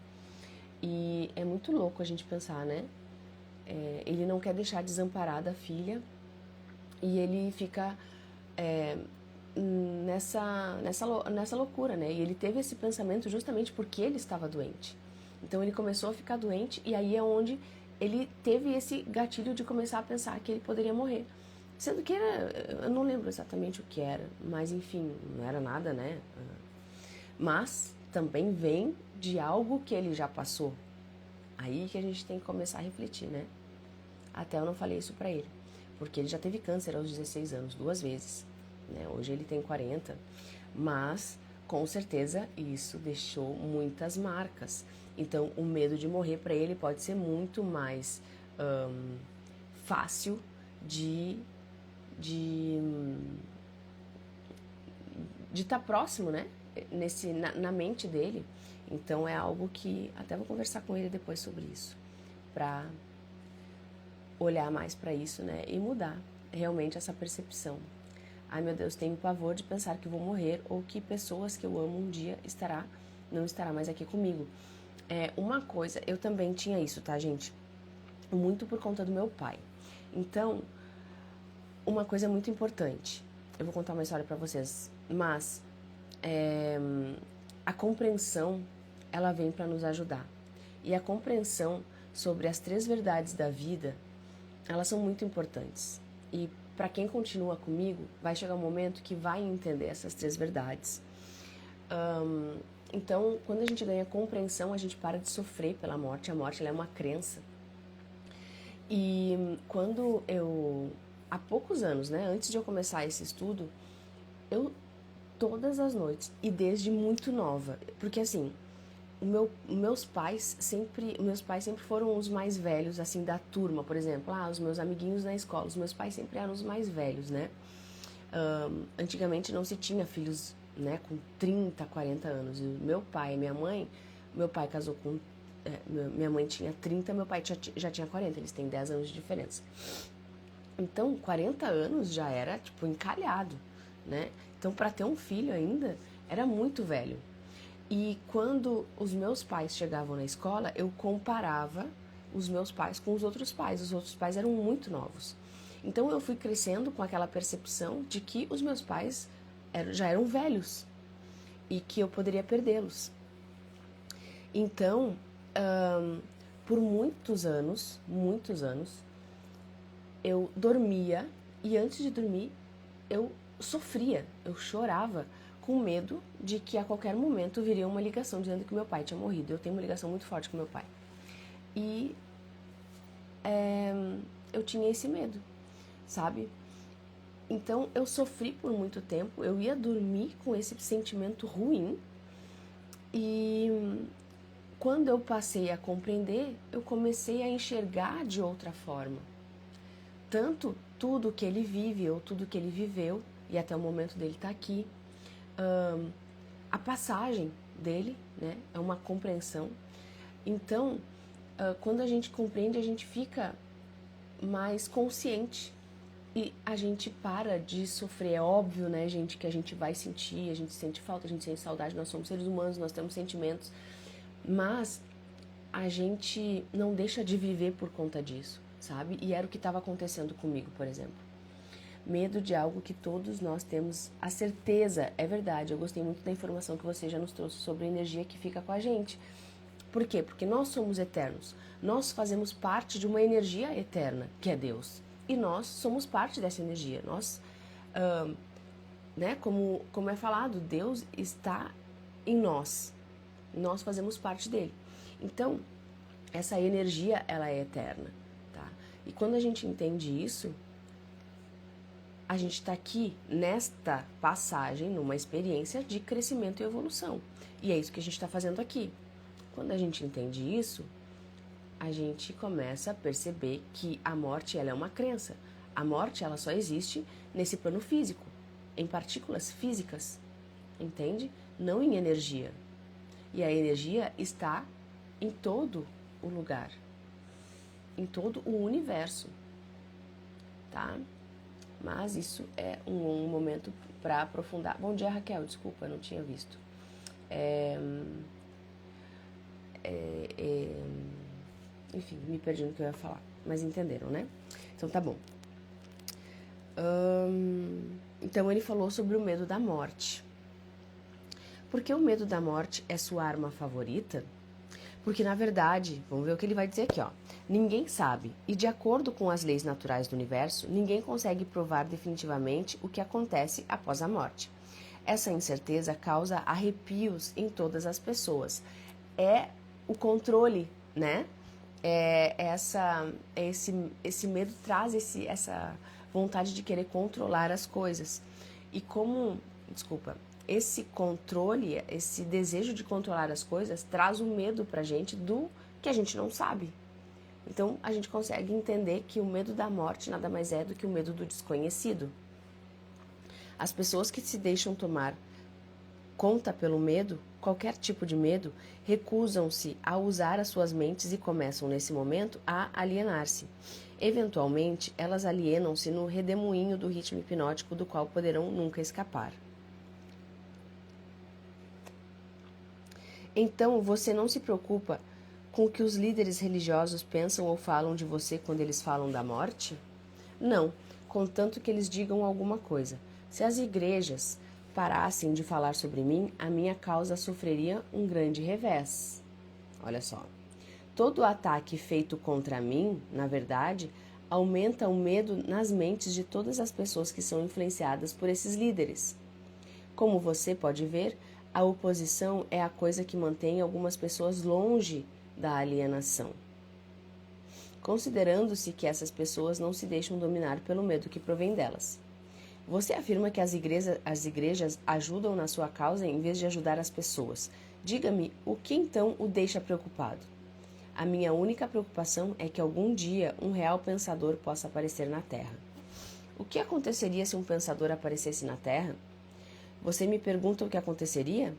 E é muito louco a gente pensar, né? Ele não quer deixar desamparada a filha e ele fica nessa loucura, né? E ele teve esse pensamento justamente porque ele estava doente. Então ele começou a ficar doente e aí é onde ele teve esse gatilho de começar a pensar que ele poderia morrer. Sendo que eu não lembro exatamente o que era, mas enfim, não era nada, né? Mas também vem de algo que ele já passou. Aí que a gente tem que começar a refletir, né? Até eu não falei isso pra ele, porque ele já teve câncer aos 16 anos, 2 vezes, né? Hoje ele tem 40, mas com certeza isso deixou muitas marcas. Então o medo de morrer pra ele pode ser muito mais fácil de estar próximo, né? Na mente dele. Então é algo que até vou conversar com ele depois sobre isso, para olhar mais para isso, né? E mudar realmente essa percepção. Ai meu Deus, tenho pavor de pensar que vou morrer ou que pessoas que eu amo um dia não estará mais aqui comigo. Uma coisa, eu também tinha isso, tá, gente? Muito por conta do meu pai. Então, uma coisa muito importante. Eu vou contar uma história para vocês, mas a compreensão, ela vem para nos ajudar. E a compreensão sobre as 3 verdades da vida, elas são muito importantes. E para quem continua comigo, vai chegar um momento que vai entender essas 3 verdades. Então, quando a gente ganha compreensão, a gente para de sofrer pela morte. A morte, ela é uma crença. E quando há poucos anos, né, antes de eu começar esse estudo, todas as noites, e desde muito nova, porque assim, meus pais sempre foram os mais velhos, assim, da turma, por exemplo, os meus amiguinhos na escola, os meus pais sempre eram os mais velhos, né? Antigamente não se tinha filhos, né, com 30, 40 anos. E meu pai e minha mãe, meu pai casou com minha mãe tinha 30, meu pai já tinha 40, eles têm 10 anos de diferença. Então, 40 anos já era, tipo, encalhado, né? Então, para ter um filho ainda, era muito velho. E quando os meus pais chegavam na escola, eu comparava os meus pais com os outros pais. Os outros pais eram muito novos. Então, eu fui crescendo com aquela percepção de que os meus pais já eram velhos e que eu poderia perdê-los. Então, por muitos anos, eu dormia e antes de dormir eu sofria, eu chorava com medo de que a qualquer momento viria uma ligação dizendo que meu pai tinha morrido. Eu tenho uma ligação muito forte com meu pai. E eu tinha esse medo, sabe? Então eu sofri por muito tempo, eu ia dormir com esse sentimento ruim e quando eu passei a compreender, eu comecei a enxergar de outra forma. Tanto tudo que ele vive ou tudo que ele viveu, e até o momento dele estar aqui, a passagem dele, né, é uma compreensão. Então, quando a gente compreende, a gente fica mais consciente e a gente para de sofrer. É óbvio, né, gente, que a gente vai sentir, a gente sente falta, a gente sente saudade, nós somos seres humanos, nós temos sentimentos, mas a gente não deixa de viver por conta disso, sabe? E era o que estava acontecendo comigo, por exemplo. Medo de algo que todos nós temos a certeza, é verdade. Eu gostei muito da informação que você já nos trouxe sobre a energia que fica com a gente. Por quê? Porque nós somos eternos. Nós fazemos parte de uma energia eterna, que é Deus. E nós somos parte dessa energia. Nós, né, como é falado, Deus está em nós. Nós fazemos parte dele. Então, essa energia, ela é eterna, tá? E quando a gente entende isso, a gente está aqui nesta passagem, numa experiência de crescimento e evolução. E é isso que a gente está fazendo aqui. Quando a gente entende isso, a gente começa a perceber que a morte ela é uma crença. A morte ela só existe nesse plano físico, em partículas físicas, entende? Não em energia. E a energia está em todo o lugar, em todo o universo, tá? Mas isso é um momento para aprofundar. Bom dia, Raquel, desculpa, eu não tinha visto. Enfim, me perdi no que eu ia falar, mas entenderam, né? Então tá bom. Então ele falou sobre o medo da morte. Por que o medo da morte é sua arma favorita? Porque, na verdade, vamos ver o que ele vai dizer aqui, ó. Ninguém sabe, e de acordo com as leis naturais do universo, ninguém consegue provar definitivamente o que acontece após a morte. Essa incerteza causa arrepios em todas as pessoas. É o controle, né? Esse medo traz essa vontade de querer controlar as coisas. E esse controle, esse desejo de controlar as coisas traz o medo pra gente do que a gente não sabe. Então, a gente consegue entender que o medo da morte nada mais é do que o medo do desconhecido. As pessoas que se deixam tomar conta pelo medo, qualquer tipo de medo, recusam-se a usar as suas mentes e começam, nesse momento, a alienar-se. Eventualmente, elas alienam-se no redemoinho do ritmo hipnótico do qual poderão nunca escapar. Então, você não se preocupa com o que os líderes religiosos pensam ou falam de você quando eles falam da morte? Não, contanto que eles digam alguma coisa. Se as igrejas parassem de falar sobre mim, a minha causa sofreria um grande revés. Olha só. Todo ataque feito contra mim, na verdade, aumenta o medo nas mentes de todas as pessoas que são influenciadas por esses líderes. Como você pode ver, a oposição é a coisa que mantém algumas pessoas longe da alienação. Considerando-se que essas pessoas não se deixam dominar pelo medo que provém delas. Você afirma que as igrejas ajudam na sua causa em vez de ajudar as pessoas. Diga-me, o que então o deixa preocupado? A minha única preocupação é que algum dia um real pensador possa aparecer na Terra. O que aconteceria se um pensador aparecesse na Terra? Você me pergunta o que aconteceria?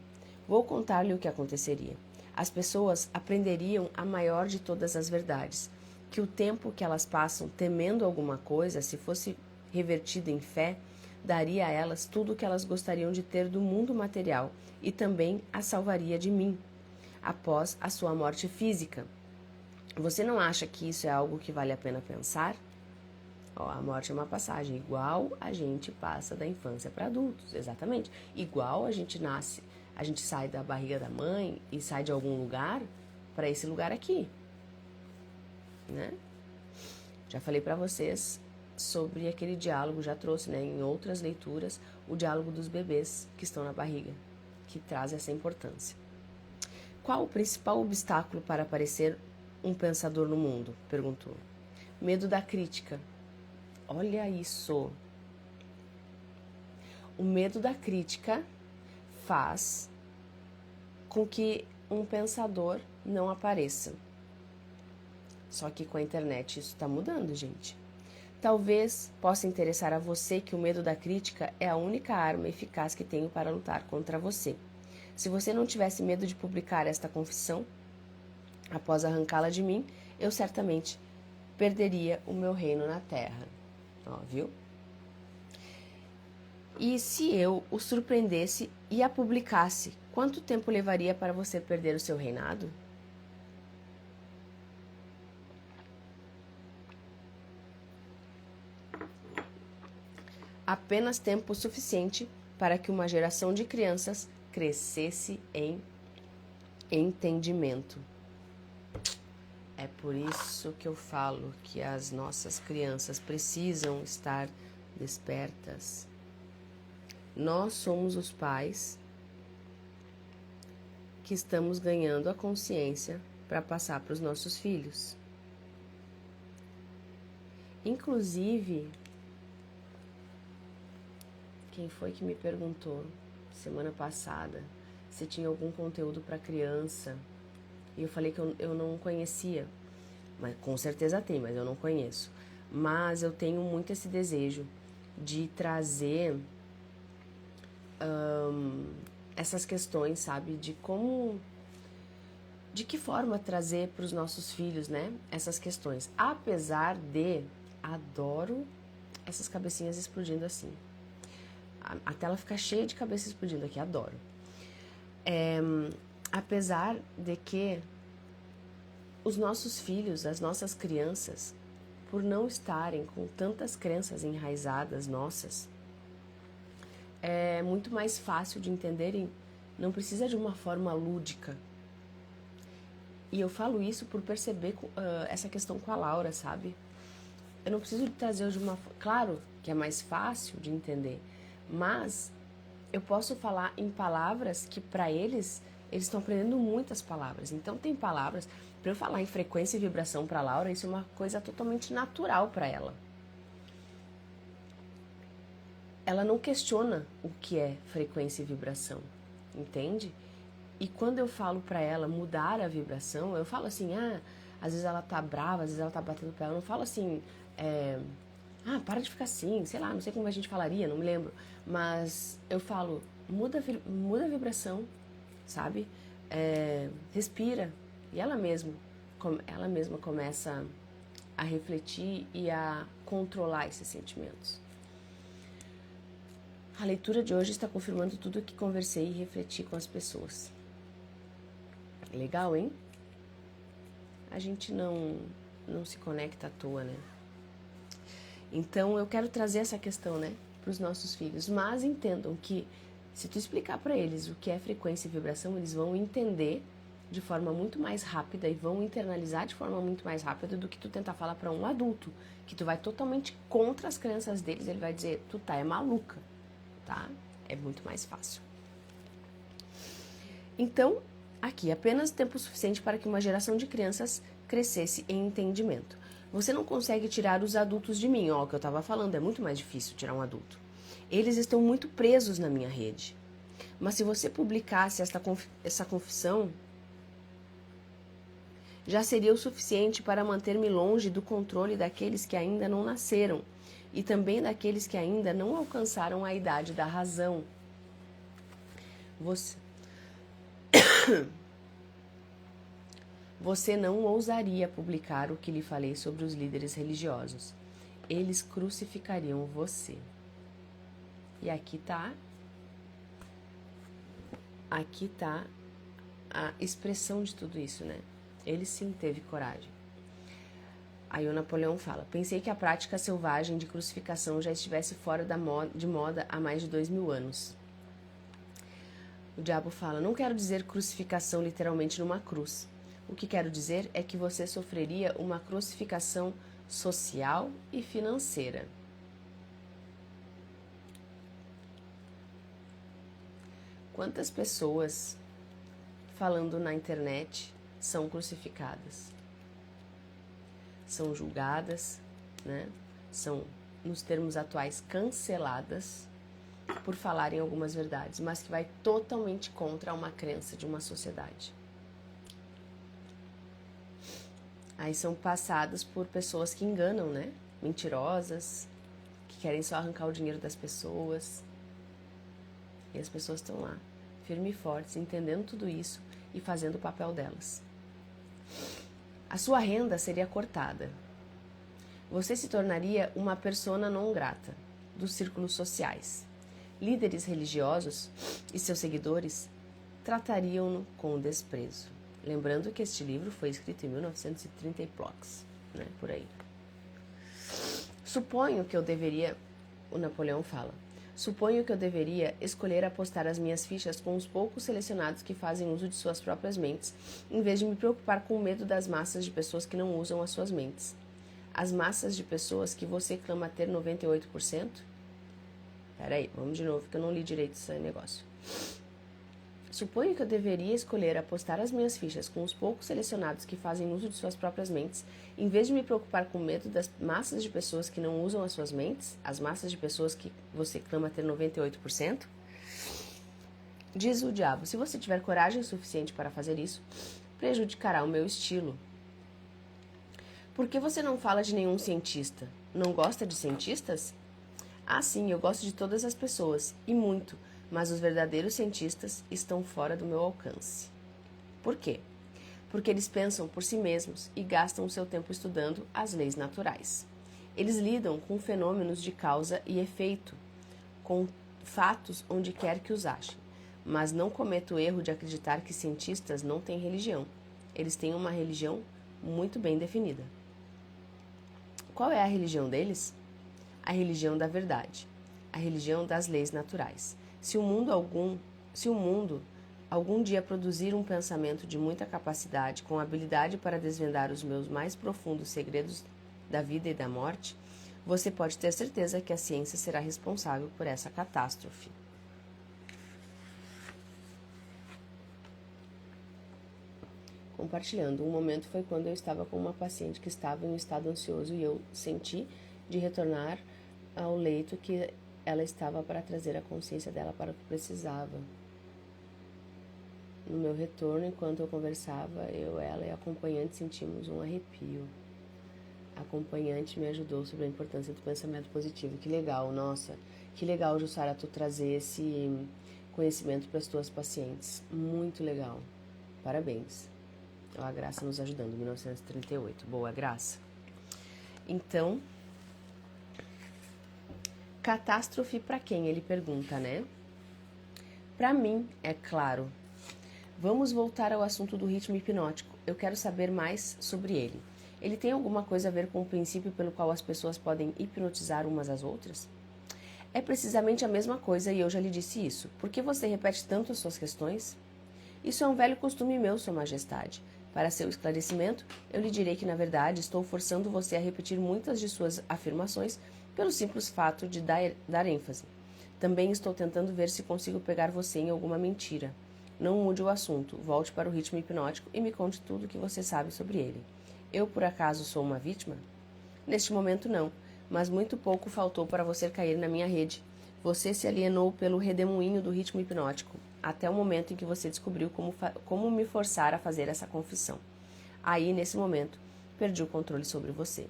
Vou contar-lhe o que aconteceria. As pessoas aprenderiam a maior de todas as verdades, que o tempo que elas passam temendo alguma coisa, se fosse revertido em fé, daria a elas tudo o que elas gostariam de ter do mundo material e também a salvaria de mim, após a sua morte física. Você não acha que isso é algo que vale a pena pensar? A morte é uma passagem, igual a gente passa da infância para adultos, exatamente. Igual a gente nasce, a gente sai da barriga da mãe e sai de algum lugar para esse lugar aqui, né? Já falei para vocês sobre aquele diálogo, já trouxe, né, em outras leituras, o diálogo dos bebês que estão na barriga, que traz essa importância. Qual o principal obstáculo para aparecer um pensador no mundo? Perguntou. Medo da crítica. Olha isso. O medo da crítica faz com que um pensador não apareça. Só que com a internet isso está mudando, gente. Talvez possa interessar a você que o medo da crítica é a única arma eficaz que tenho para lutar contra você. Se você não tivesse medo de publicar esta confissão, após arrancá-la de mim, eu certamente perderia o meu reino na terra. Ó, viu? E se eu o surpreendesse e a publicasse, quanto tempo levaria para você perder o seu reinado? Apenas tempo suficiente para que uma geração de crianças crescesse em entendimento. É por isso que eu falo que as nossas crianças precisam estar despertas. Nós somos os pais que estamos ganhando a consciência para passar para os nossos filhos. Inclusive, quem foi que me perguntou semana passada se tinha algum conteúdo para criança? E eu falei que eu não conhecia. Mas com certeza tem, mas eu não conheço. Mas eu tenho muito esse desejo de trazer essas questões, sabe? De que forma trazer para os nossos filhos, né? Essas questões. Apesar de, adoro essas cabecinhas explodindo assim. A tela fica cheia de cabeças explodindo aqui, adoro. Apesar de que os nossos filhos, as nossas crianças, por não estarem com tantas crenças enraizadas nossas, é muito mais fácil de entenderem, não precisa de uma forma lúdica. E eu falo isso por perceber essa questão com a Laura, sabe? Eu não preciso trazer de uma... Claro que é mais fácil de entender, mas eu posso falar em palavras que para eles estão aprendendo muitas palavras. Então tem palavras, para eu falar em frequência e vibração para a Laura, isso é uma coisa totalmente natural para ela. Ela não questiona o que é frequência e vibração, entende? E quando eu falo para ela mudar a vibração, eu falo assim, às vezes ela tá brava, às vezes ela tá batendo pra ela, eu não falo assim, para de ficar assim, sei lá, não sei como a gente falaria, não me lembro, mas eu falo, muda a vibração, sabe? Respira, e ela mesma começa a refletir e a controlar esses sentimentos. A leitura de hoje está confirmando tudo o que conversei e refleti com as pessoas. Legal, hein? A gente não se conecta à toa, né? Então, eu quero trazer essa questão, né, para os nossos filhos. Mas entendam que, se tu explicar para eles o que é frequência e vibração, eles vão entender de forma muito mais rápida e vão internalizar de forma muito mais rápida do que tu tentar falar para um adulto, que tu vai totalmente contra as crenças deles, ele vai dizer, tu é maluca, tá? É muito mais fácil. Então, aqui, apenas tempo suficiente para que uma geração de crianças crescesse em entendimento. Você não consegue tirar os adultos de mim, ó, o que eu estava falando, é muito mais difícil tirar um adulto. Eles estão muito presos na minha rede. Mas se você publicasse essa confissão, já seria o suficiente para manter-me longe do controle daqueles que ainda não nasceram e também daqueles que ainda não alcançaram a idade da razão. Você não ousaria publicar o que lhe falei sobre os líderes religiosos. Eles crucificariam você. E aqui tá a expressão de tudo isso, né? Ele sim teve coragem. Aí o Napoleão fala, pensei que a prática selvagem de crucificação já estivesse fora de moda há mais de 2000 anos. O diabo fala, não quero dizer crucificação literalmente numa cruz. O que quero dizer é que você sofreria uma crucificação social e financeira. Quantas pessoas falando na internet são crucificadas? São julgadas, né? São, nos termos atuais, canceladas por falarem algumas verdades, mas que vai totalmente contra uma crença de uma sociedade. Aí são passadas por pessoas que enganam, né? Mentirosas, que querem só arrancar o dinheiro das pessoas. E as pessoas estão lá, firmes e fortes, entendendo tudo isso e fazendo o papel delas. A sua renda seria cortada. Você se tornaria uma persona non grata dos círculos sociais. Líderes religiosos e seus seguidores tratariam-no com desprezo. Lembrando que este livro foi escrito em 1930 e plox, né, por aí. Suponho que eu deveria, o Napoleão fala, suponho que eu deveria escolher apostar as minhas fichas com os poucos selecionados que fazem uso de suas próprias mentes, em vez de me preocupar com o medo das massas de pessoas que não usam as suas mentes. As massas de pessoas que você clama ter 98%? Peraí, vamos de novo, que eu não li direito esse negócio. Suponho que eu deveria escolher apostar as minhas fichas com os poucos selecionados que fazem uso de suas próprias mentes, em vez de me preocupar com o medo das massas de pessoas que não usam as suas mentes, as massas de pessoas que você clama ter 98%? Diz o diabo, se você tiver coragem suficiente para fazer isso, prejudicará o meu estilo. Por que você não fala de nenhum cientista? Não gosta de cientistas? Ah, sim, eu gosto de todas as pessoas, e muito, mas os verdadeiros cientistas estão fora do meu alcance. Por quê? Porque eles pensam por si mesmos e gastam o seu tempo estudando as leis naturais. Eles lidam com fenômenos de causa e efeito, com fatos onde quer que os achem, mas não cometa o erro de acreditar que cientistas não têm religião. Eles têm uma religião muito bem definida. Qual é a religião deles? A religião da verdade, a religião das leis naturais. Se o mundo algum dia produzir um pensamento de muita capacidade, com habilidade para desvendar os meus mais profundos segredos da vida e da morte, você pode ter certeza que a ciência será responsável por essa catástrofe. Compartilhando, um momento foi quando eu estava com uma paciente que estava em um estado ansioso e eu senti de retornar ao leito que ela estava para trazer a consciência dela para o que precisava. No meu retorno, enquanto eu conversava, ela e a acompanhante sentimos um arrepio. A acompanhante me ajudou sobre a importância do pensamento positivo. Que legal, nossa, que legal, Jussara, tu trazer esse conhecimento para as tuas pacientes. Muito legal. Parabéns. A Graça nos ajudando, 1938. Boa, Graça. Então, catástrofe para quem? Ele pergunta, né? Para mim, é claro. Vamos voltar ao assunto do ritmo hipnótico. Eu quero saber mais sobre ele. Ele tem alguma coisa a ver com o princípio pelo qual as pessoas podem hipnotizar umas às outras? É precisamente a mesma coisa e eu já lhe disse isso. Por que você repete tanto as suas questões? Isso é um velho costume meu, Sua Majestade. Para seu esclarecimento, eu lhe direi que, na verdade, estou forçando você a repetir muitas de suas afirmações pelo simples fato de dar ênfase. Também estou tentando ver se consigo pegar você em alguma mentira. Não mude o assunto, volte para o ritmo hipnótico e me conte tudo o que você sabe sobre ele. Eu, por acaso, sou uma vítima? Neste momento, não, mas muito pouco faltou para você cair na minha rede. Você se alienou pelo redemoinho do ritmo hipnótico, até o momento em que você descobriu como me forçar a fazer essa confissão. Aí, nesse momento, perdi o controle sobre você.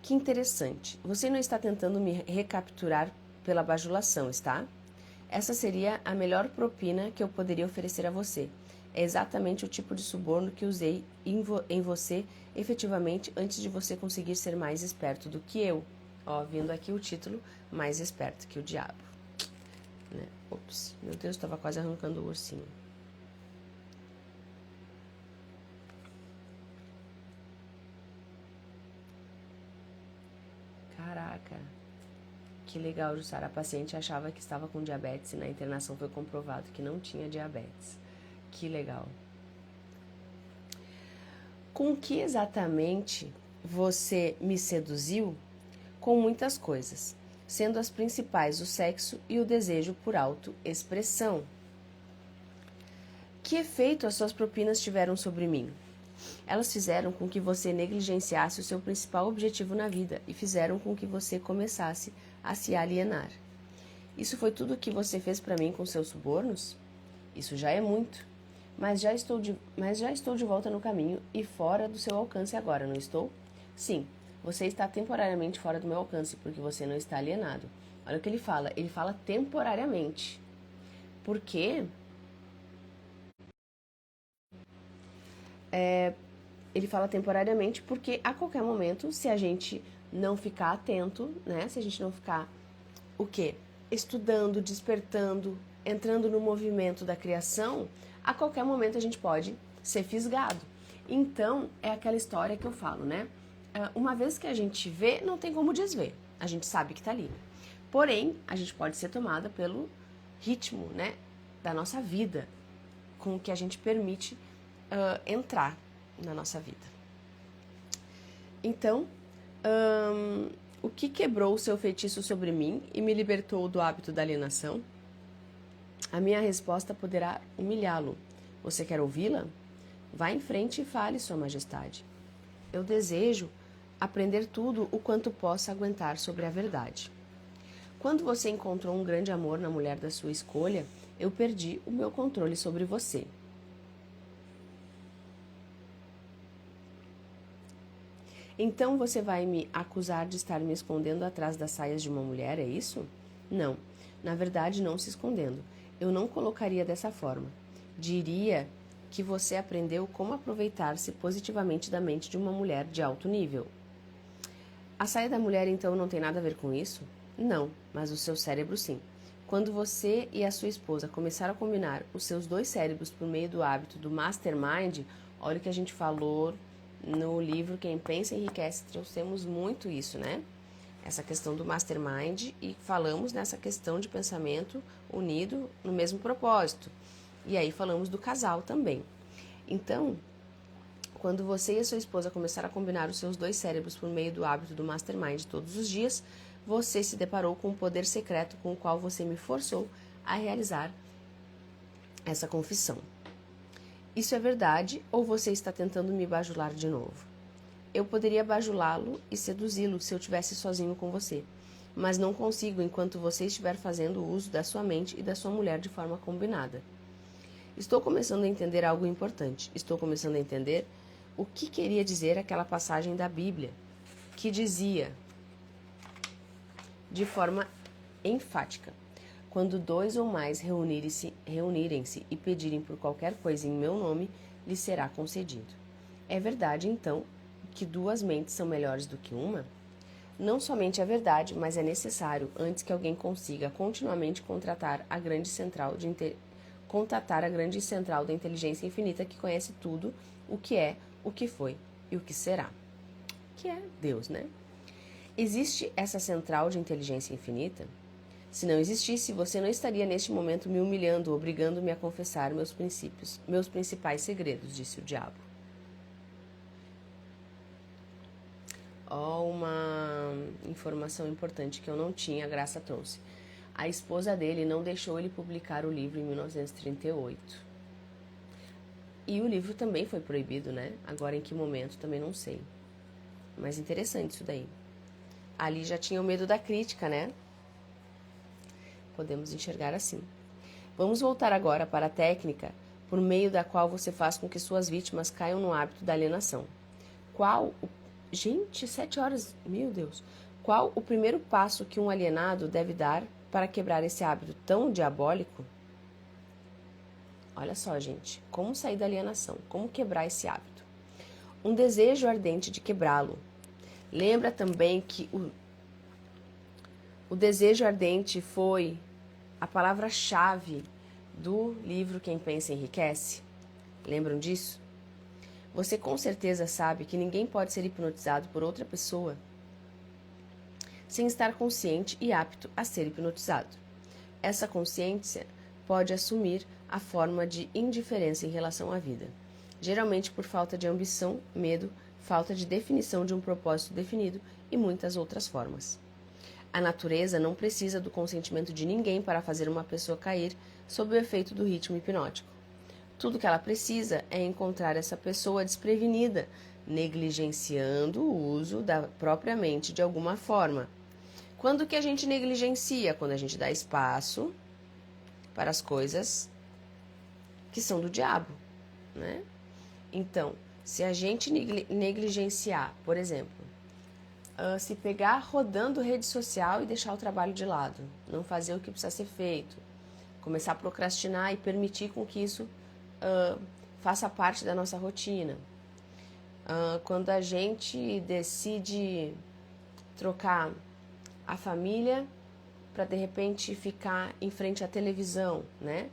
Que interessante. Você não está tentando me recapturar pela bajulação, está? Essa seria a melhor propina que eu poderia oferecer a você. É exatamente o tipo de suborno que usei em você efetivamente antes de você conseguir ser mais esperto do que eu. Ó, vindo aqui o título, mais esperto que o diabo. Né? Ops, meu Deus, estava quase arrancando o ursinho. Caraca, que legal, Jussara. A paciente achava que estava com diabetes e na internação foi comprovado que não tinha diabetes. Que legal. Com que exatamente você me seduziu? Com muitas coisas, sendo as principais o sexo e o desejo por autoexpressão. Que efeito as suas propinas tiveram sobre mim? Elas fizeram com que você negligenciasse o seu principal objetivo na vida e fizeram com que você começasse a se alienar. Isso foi tudo o que você fez para mim com seus subornos? Isso já é muito. Mas já estou de volta no caminho e fora do seu alcance agora, não estou? Sim, você está temporariamente fora do meu alcance, porque você não está alienado. Olha o que ele fala temporariamente. Por quê? Ele fala temporariamente porque a qualquer momento, se a gente não ficar atento, né? Se a gente não ficar, o quê? Estudando, despertando, entrando no movimento da criação, a qualquer momento a gente pode ser fisgado. Então, é aquela história que eu falo, né? Uma vez que a gente vê, não tem como desver. A gente sabe que tá ali. Porém, a gente pode ser tomada pelo ritmo, né? Da nossa vida, com o que a gente permite entrar na nossa vida. Então, o que quebrou o seu feitiço sobre mim e me libertou do hábito da alienação? A minha resposta poderá humilhá-lo. Você quer ouvi-la? Vá em frente e fale, Sua Majestade. Eu desejo aprender tudo o quanto possa aguentar sobre a verdade. Quando você encontrou um grande amor na mulher da sua escolha, eu perdi o meu controle sobre você. Então você vai me acusar de estar me escondendo atrás das saias de uma mulher, é isso? Não, na verdade não se escondendo. Eu não colocaria dessa forma. Diria que você aprendeu como aproveitar-se positivamente da mente de uma mulher de alto nível. A saia da mulher então não tem nada a ver com isso? Não, mas o seu cérebro sim. Quando você e a sua esposa começaram a combinar os seus dois cérebros por meio do hábito do mastermind, olha o que a gente falou no livro Quem Pensa Enriquece, trouxemos muito isso, né? Essa questão do mastermind e falamos nessa questão de pensamento unido no mesmo propósito. E aí falamos do casal também. Então, quando você e a sua esposa começaram a combinar os seus dois cérebros por meio do hábito do mastermind todos os dias, você se deparou com um poder secreto com o qual você me forçou a realizar essa confissão. Isso é verdade ou você está tentando me bajular de novo? Eu poderia bajulá-lo e seduzi-lo se eu estivesse sozinho com você, mas não consigo enquanto você estiver fazendo uso da sua mente e da sua mulher de forma combinada. Estou começando a entender algo importante. Estou começando a entender o que queria dizer aquela passagem da Bíblia, que dizia, de forma enfática, quando dois ou mais reunirem-se e pedirem por qualquer coisa em meu nome, lhes será concedido. É verdade, então, que duas mentes são melhores do que uma? Não somente é verdade, mas é necessário antes que alguém consiga continuamente contatar a grande central da inteligência infinita que conhece tudo o que é, o que foi e o que será. Que é Deus, né? Existe essa central de inteligência infinita? Se não existisse, você não estaria neste momento me humilhando, obrigando-me a confessar meus princípios, meus principais segredos, disse o diabo. Uma informação importante que eu não tinha, a Graça trouxe. A esposa dele não deixou ele publicar o livro em 1938. E o livro também foi proibido, né? Agora em que momento, também não sei. Mas interessante isso daí. Ali já tinha o medo da crítica, né? Podemos enxergar assim. Vamos voltar agora para a técnica por meio da qual você faz com que suas vítimas caiam no hábito da alienação. Gente, 7 horas, meu Deus. Qual o primeiro passo que um alienado deve dar para quebrar esse hábito tão diabólico? Olha só, gente, como sair da alienação, como quebrar esse hábito. Um desejo ardente de quebrá-lo. Lembra também que o desejo ardente foi a palavra-chave do livro Quem Pensa Enriquece? Lembram disso? Você com certeza sabe que ninguém pode ser hipnotizado por outra pessoa sem estar consciente e apto a ser hipnotizado. Essa consciência pode assumir a forma de indiferença em relação à vida, geralmente por falta de ambição, medo, falta de definição de um propósito definido e muitas outras formas. A natureza não precisa do consentimento de ninguém para fazer uma pessoa cair sob o efeito do ritmo hipnótico. Tudo que ela precisa é encontrar essa pessoa desprevenida, negligenciando o uso da própria mente de alguma forma. Quando que a gente negligencia? Quando a gente dá espaço para as coisas que são do diabo, né? Então, se a gente negligenciar, por exemplo, se pegar rodando rede social e deixar o trabalho de lado, não fazer o que precisa ser feito, começar a procrastinar e permitir com que isso faça parte da nossa rotina. Quando a gente decide trocar a família para de repente ficar em frente à televisão, né?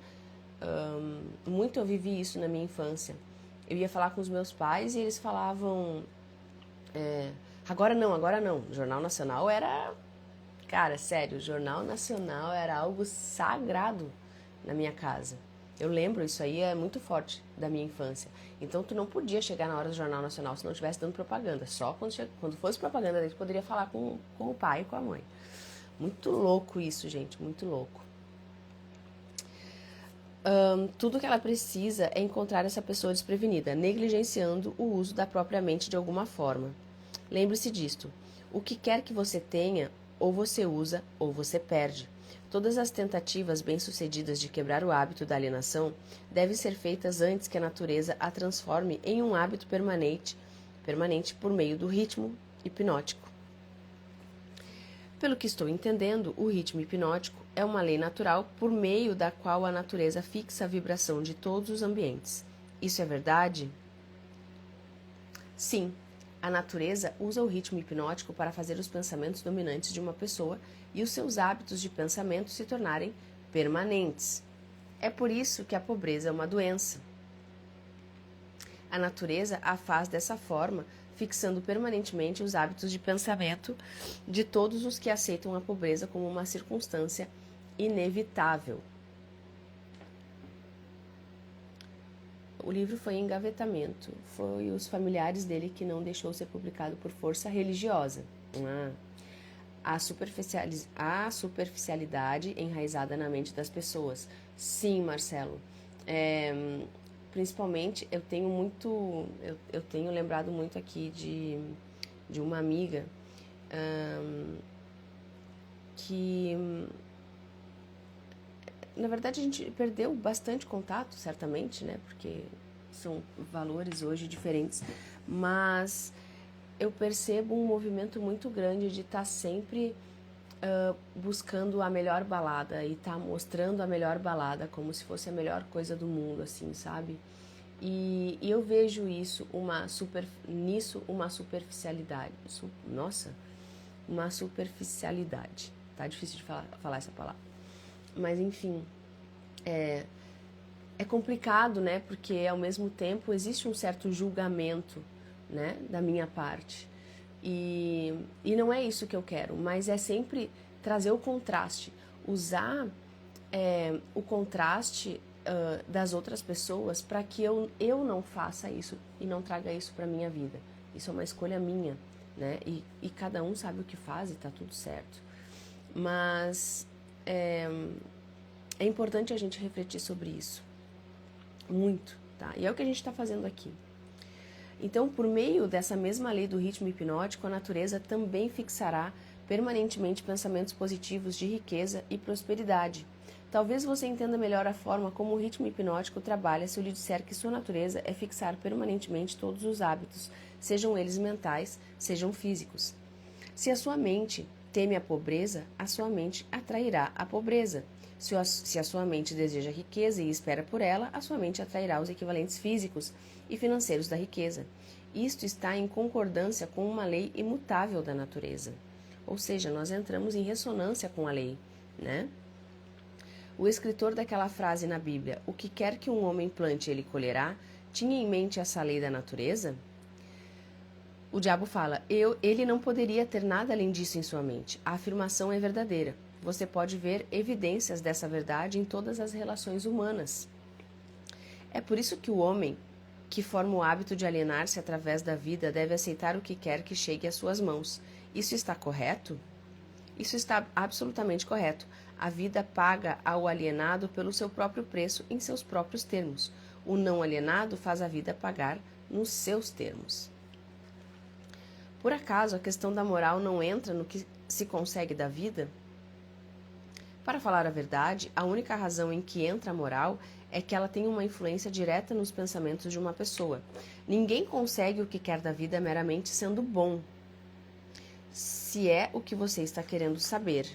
Muito eu vivi isso na minha infância. Eu ia falar com os meus pais e eles falavam agora não. O Jornal Nacional era... Cara, sério, o Jornal Nacional era algo sagrado na minha casa. Eu lembro, isso aí é muito forte da minha infância. Então, tu não podia chegar na hora do Jornal Nacional se não estivesse dando propaganda. Só quando fosse propaganda, daí tu poderia falar com o pai e com a mãe. Muito louco isso, gente, muito louco. tudo que ela precisa é encontrar essa pessoa desprevenida, negligenciando o uso da própria mente de alguma forma. Lembre-se disto. O que quer que você tenha, ou você usa, ou você perde. Todas as tentativas bem-sucedidas de quebrar o hábito da alienação devem ser feitas antes que a natureza a transforme em um hábito permanente por meio do ritmo hipnótico. Pelo que estou entendendo, o ritmo hipnótico é uma lei natural por meio da qual a natureza fixa a vibração de todos os ambientes. Isso é verdade? Sim, a natureza usa o ritmo hipnótico para fazer os pensamentos dominantes de uma pessoa e os seus hábitos de pensamento se tornarem permanentes. É por isso que a pobreza é uma doença. A natureza a faz dessa forma, fixando permanentemente os hábitos de pensamento de todos os que aceitam a pobreza como uma circunstância inevitável. O livro foi em engavetamento. Foi os familiares dele que não deixou ser publicado por força religiosa. A superficialidade enraizada na mente das pessoas. Sim, Marcelo. Principalmente, eu tenho lembrado muito aqui de uma amiga que, na verdade, a gente perdeu bastante contato, certamente, né? Porque são valores hoje diferentes, mas eu percebo um movimento muito grande de estar sempre buscando a melhor balada e estar mostrando a melhor balada como se fosse a melhor coisa do mundo, assim, sabe? E eu vejo uma superficialidade. Uma superficialidade. Tá difícil de falar essa palavra. Mas, enfim, é complicado, né? Porque, ao mesmo tempo, existe um certo julgamento, né? Da minha parte. E não é isso que eu quero, mas é sempre trazer o contraste. Usar o contraste das outras pessoas para que eu não faça isso e não traga isso para minha vida. Isso é uma escolha minha, né? E cada um sabe o que faz e tá tudo certo. Mas é importante a gente refletir sobre isso. Muito, tá? E é o que a gente está fazendo aqui. Então, por meio dessa mesma lei do ritmo hipnótico, a natureza também fixará permanentemente pensamentos positivos de riqueza e prosperidade. Talvez você entenda melhor a forma como o ritmo hipnótico trabalha se eu lhe disser que sua natureza é fixar permanentemente todos os hábitos, sejam eles mentais, sejam físicos. Se a sua mente teme a pobreza, a sua mente atrairá a pobreza. Se a sua mente deseja riqueza e espera por ela, a sua mente atrairá os equivalentes físicos e financeiros da riqueza. Isto está em concordância com uma lei imutável da natureza. Ou seja, nós entramos em ressonância com a lei, né? O escritor daquela frase na Bíblia, o que quer que um homem plante, ele colherá, tinha em mente essa lei da natureza? O diabo fala, ele não poderia ter nada além disso em sua mente. A afirmação é verdadeira. Você pode ver evidências dessa verdade em todas as relações humanas. É por isso que o homem que forma o hábito de alienar-se através da vida deve aceitar o que quer que chegue às suas mãos. Isso está correto? Isso está absolutamente correto. A vida paga ao alienado pelo seu próprio preço em seus próprios termos. O não alienado faz a vida pagar nos seus termos. Por acaso a questão da moral não entra no que se consegue da vida? Para falar a verdade, a única razão em que entra a moral é que ela tem uma influência direta nos pensamentos de uma pessoa. Ninguém consegue o que quer da vida meramente sendo bom, se é o que você está querendo saber.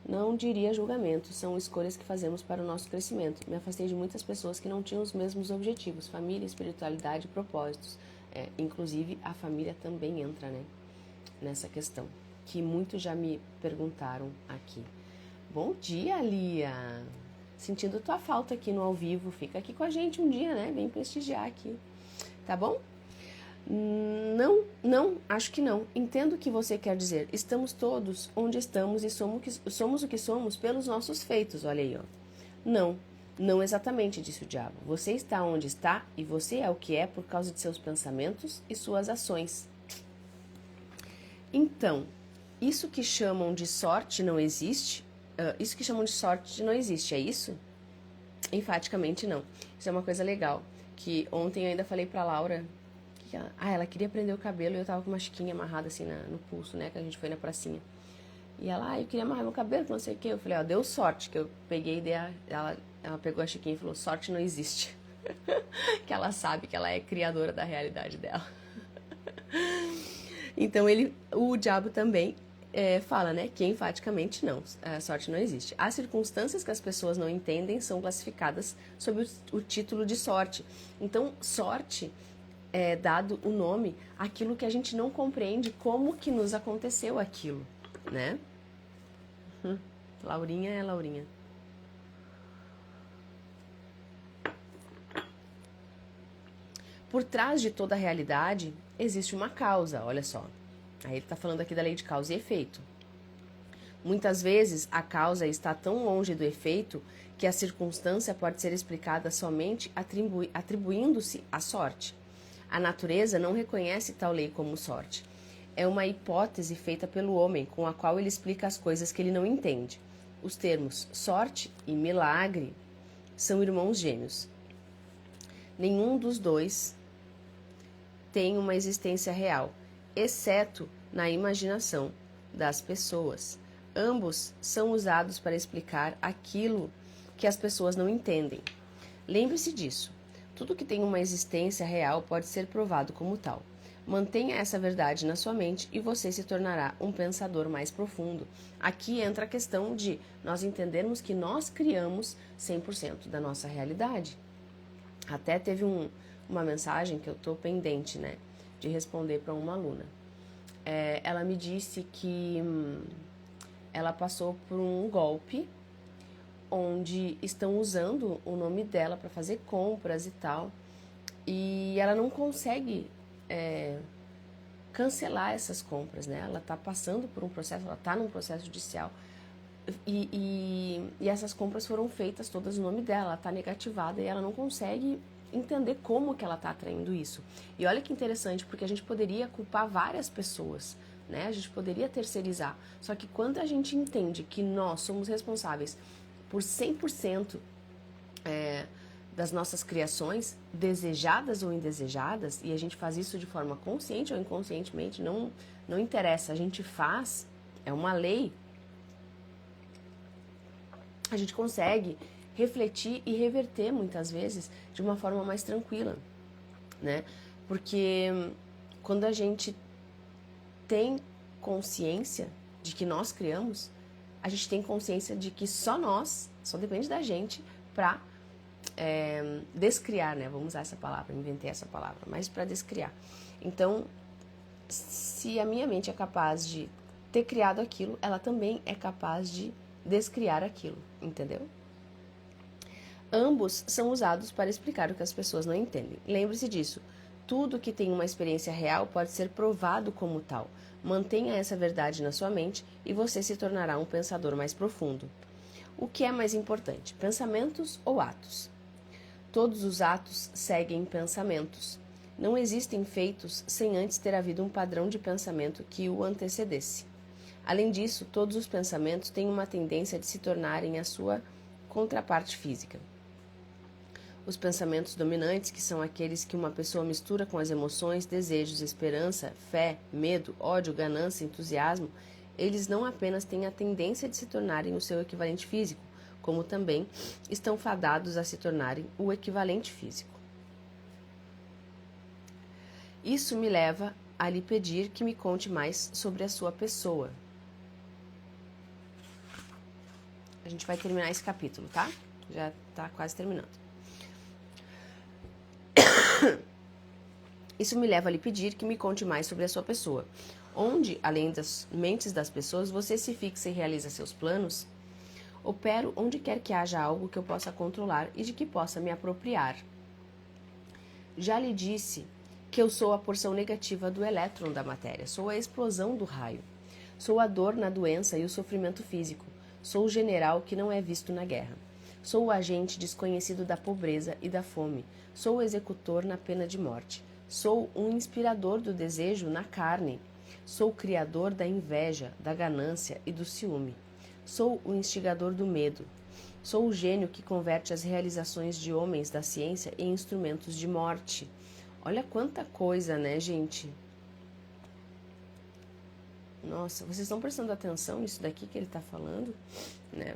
Não diria julgamento, são escolhas que fazemos para o nosso crescimento. Me afastei de muitas pessoas que não tinham os mesmos objetivos, família, espiritualidade e propósitos. Inclusive, a família também entra, né, nessa questão, que muitos já me perguntaram aqui. Bom dia, Lia! Sentindo tua falta aqui no ao vivo. Fica aqui com a gente um dia, né? Vem prestigiar aqui. Tá bom? Não, acho que não. Entendo o que você quer dizer. Estamos todos onde estamos e somos o que somos pelos nossos feitos. Olha aí, ó. Não exatamente, disse o diabo. Você está onde está e você é o que é por causa de seus pensamentos e suas ações. Então, isso que chamam de sorte não existe? isso que chamam de sorte não existe, é isso? Enfaticamente não. Isso é uma coisa legal, que ontem eu ainda falei pra Laura, que ela queria prender o cabelo e eu tava com uma chiquinha amarrada assim no pulso, né, que a gente foi na pracinha. E ela, eu queria amarrar meu cabelo, não sei o que. Eu falei, deu sorte, que eu peguei e ela pegou a chiquinha e falou, sorte não existe. Que ela sabe que ela é criadora da realidade dela. Então o diabo também fala, né, que enfaticamente não, a sorte não existe. As circunstâncias que as pessoas não entendem são classificadas sob o título de sorte. Então, sorte é dado o nome àquilo que a gente não compreende como que nos aconteceu aquilo, né? Laurinha é Laurinha. Por trás de toda a realidade existe uma causa, olha só. Aí ele está falando aqui da lei de causa e efeito. Muitas vezes a causa está tão longe do efeito que a circunstância pode ser explicada somente atribuindo-se à sorte. A natureza não reconhece tal lei como sorte. É uma hipótese feita pelo homem com a qual ele explica as coisas que ele não entende. Os termos sorte e milagre são irmãos gêmeos. Nenhum dos dois tem uma existência real, exceto na imaginação das pessoas. Ambos são usados para explicar aquilo que as pessoas não entendem. Lembre-se disso. Tudo que tem uma existência real pode ser provado como tal. Mantenha essa verdade na sua mente e você se tornará um pensador mais profundo. Aqui entra a questão de nós entendermos que nós criamos 100% da nossa realidade. Até teve uma mensagem que eu estou pendente, né, de responder para uma aluna. Ela me disse que ela passou por um golpe onde estão usando o nome dela para fazer compras e tal, e ela não consegue cancelar essas compras, né? Ela está passando por um processo, ela está num processo judicial e essas compras foram feitas todas no nome dela, ela está negativada e ela não consegue entender como que ela está atraindo isso. E olha que interessante, porque a gente poderia culpar várias pessoas, né? A gente poderia terceirizar. Só que quando a gente entende que nós somos responsáveis por 100% das nossas criações, desejadas ou indesejadas, e a gente faz isso de forma consciente ou inconscientemente, não interessa, a gente faz, é uma lei, a gente consegue refletir e reverter muitas vezes de uma forma mais tranquila, né? Porque quando a gente tem consciência de que nós criamos, a gente tem consciência de que só depende da gente para descriar, né? Vamos usar essa palavra, inventei essa palavra, mas para descriar. Então, se a minha mente é capaz de ter criado aquilo, ela também é capaz de descriar aquilo, entendeu? Ambos são usados para explicar o que as pessoas não entendem. Lembre-se disso. Tudo que tem uma experiência real pode ser provado como tal. Mantenha essa verdade na sua mente e você se tornará um pensador mais profundo. O que é mais importante, pensamentos ou atos? Todos os atos seguem pensamentos. Não existem feitos sem antes ter havido um padrão de pensamento que o antecedesse. Além disso, todos os pensamentos têm uma tendência de se tornarem a sua contraparte física. Os pensamentos dominantes, que são aqueles que uma pessoa mistura com as emoções, desejos, esperança, fé, medo, ódio, ganância, entusiasmo, eles não apenas têm a tendência de se tornarem o seu equivalente físico, como também estão fadados a se tornarem o equivalente físico. Isso me leva a lhe pedir que me conte mais sobre a sua pessoa. A gente vai terminar esse capítulo, tá? Já tá quase terminando. Isso me leva a lhe pedir que me conte mais sobre a sua pessoa. Onde, além das mentes das pessoas, você se fixa e realiza seus planos? Opero onde quer que haja algo que eu possa controlar e de que possa me apropriar. Já lhe disse que eu sou a porção negativa do elétron da matéria, sou a explosão do raio. Sou a dor na doença e o sofrimento físico. Sou o general que não é visto na guerra. Sou o agente desconhecido da pobreza e da fome. Sou o executor na pena de morte. Sou um inspirador do desejo na carne. Sou o criador da inveja, da ganância e do ciúme. Sou o instigador do medo. Sou o gênio que converte as realizações de homens da ciência em instrumentos de morte. Olha quanta coisa, né, gente? Nossa, vocês estão prestando atenção nisso daqui que ele está falando, né?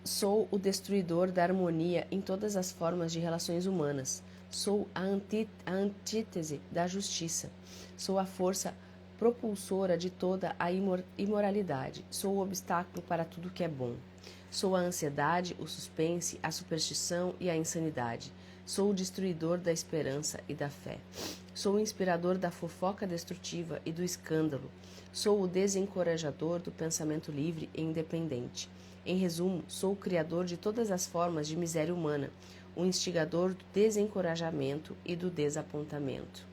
Sou o destruidor da harmonia em todas as formas de relações humanas. Sou a antítese da justiça. Sou a força propulsora de toda a imoralidade. Sou o obstáculo para tudo que é bom. Sou a ansiedade, o suspense, a superstição e a insanidade. Sou o destruidor da esperança e da fé. Sou o inspirador da fofoca destrutiva e do escândalo. Sou o desencorajador do pensamento livre e independente. Em resumo, sou o criador de todas as formas de miséria humana, o instigador do desencorajamento e do desapontamento.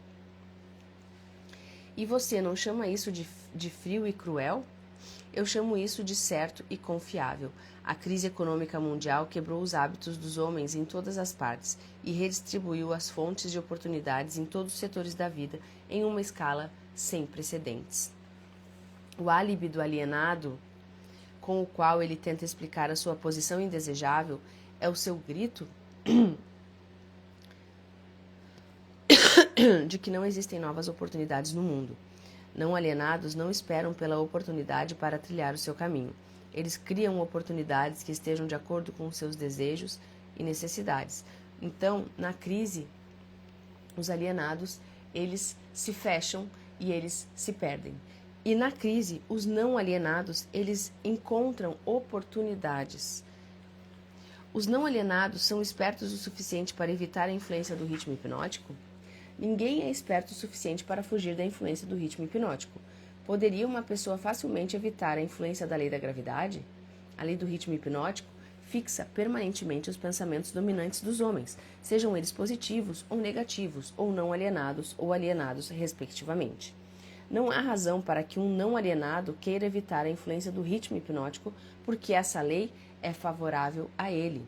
E você não chama isso de frio e cruel? Eu chamo isso de certo e confiável. A crise econômica mundial quebrou os hábitos dos homens em todas as partes e redistribuiu as fontes de oportunidades em todos os setores da vida em uma escala sem precedentes. O álibi do alienado, com o qual ele tenta explicar a sua posição indesejável, é o seu grito de que não existem novas oportunidades no mundo. Não alienados não esperam pela oportunidade para trilhar o seu caminho. Eles criam oportunidades que estejam de acordo com seus desejos e necessidades. Então, na crise, os alienados, eles se fecham e eles se perdem. E na crise, os não alienados, eles encontram oportunidades. Os não alienados são espertos o suficiente para evitar a influência do ritmo hipnótico? Ninguém é esperto o suficiente para fugir da influência do ritmo hipnótico. Poderia uma pessoa facilmente evitar a influência da lei da gravidade? A lei do ritmo hipnótico fixa permanentemente os pensamentos dominantes dos homens, sejam eles positivos ou negativos, ou não alienados ou alienados, respectivamente. Não há razão para que um não alienado queira evitar a influência do ritmo hipnótico, porque essa lei é favorável a ele.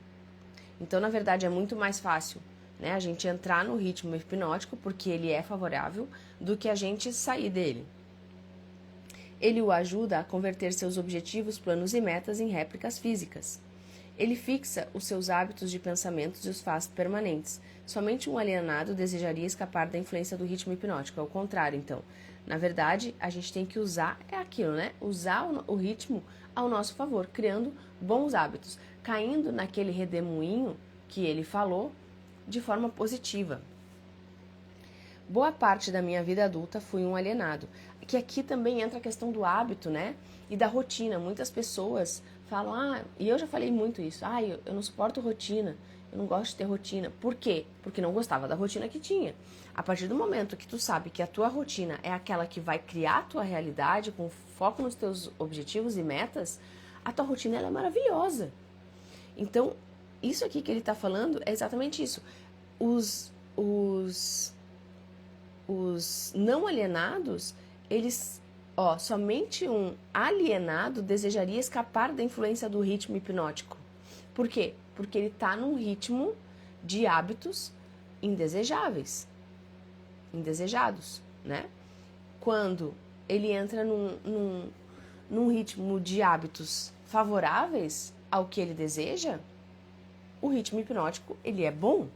Então, na verdade, é muito mais fácil, né, a gente entrar no ritmo hipnótico, porque ele é favorável, do que a gente sair dele. Ele o ajuda a converter seus objetivos, planos e metas em réplicas físicas. Ele fixa os seus hábitos de pensamentos e os faz permanentes. Somente um alienado desejaria escapar da influência do ritmo hipnótico. Ao contrário, então. Na verdade, a gente tem que usar, é aquilo, né? Usar o ritmo ao nosso favor, criando bons hábitos, caindo naquele redemoinho que ele falou de forma positiva. Boa parte da minha vida adulta fui um alienado. Que aqui também entra a questão do hábito, né? E da rotina. Muitas pessoas falam, e eu já falei muito isso, eu não suporto rotina, eu não gosto de ter rotina. Por quê? Porque não gostava da rotina que tinha. A partir do momento que tu sabe que a tua rotina é aquela que vai criar a tua realidade, com foco nos teus objetivos e metas, a tua rotina ela é maravilhosa. Então, isso aqui que ele está falando é exatamente isso. Os não alienados, eles, somente um alienado desejaria escapar da influência do ritmo hipnótico. Por quê? Porque ele está num ritmo de hábitos indesejáveis, indesejados, né? Quando ele entra num ritmo de hábitos favoráveis ao que ele deseja, o ritmo hipnótico, ele é bom.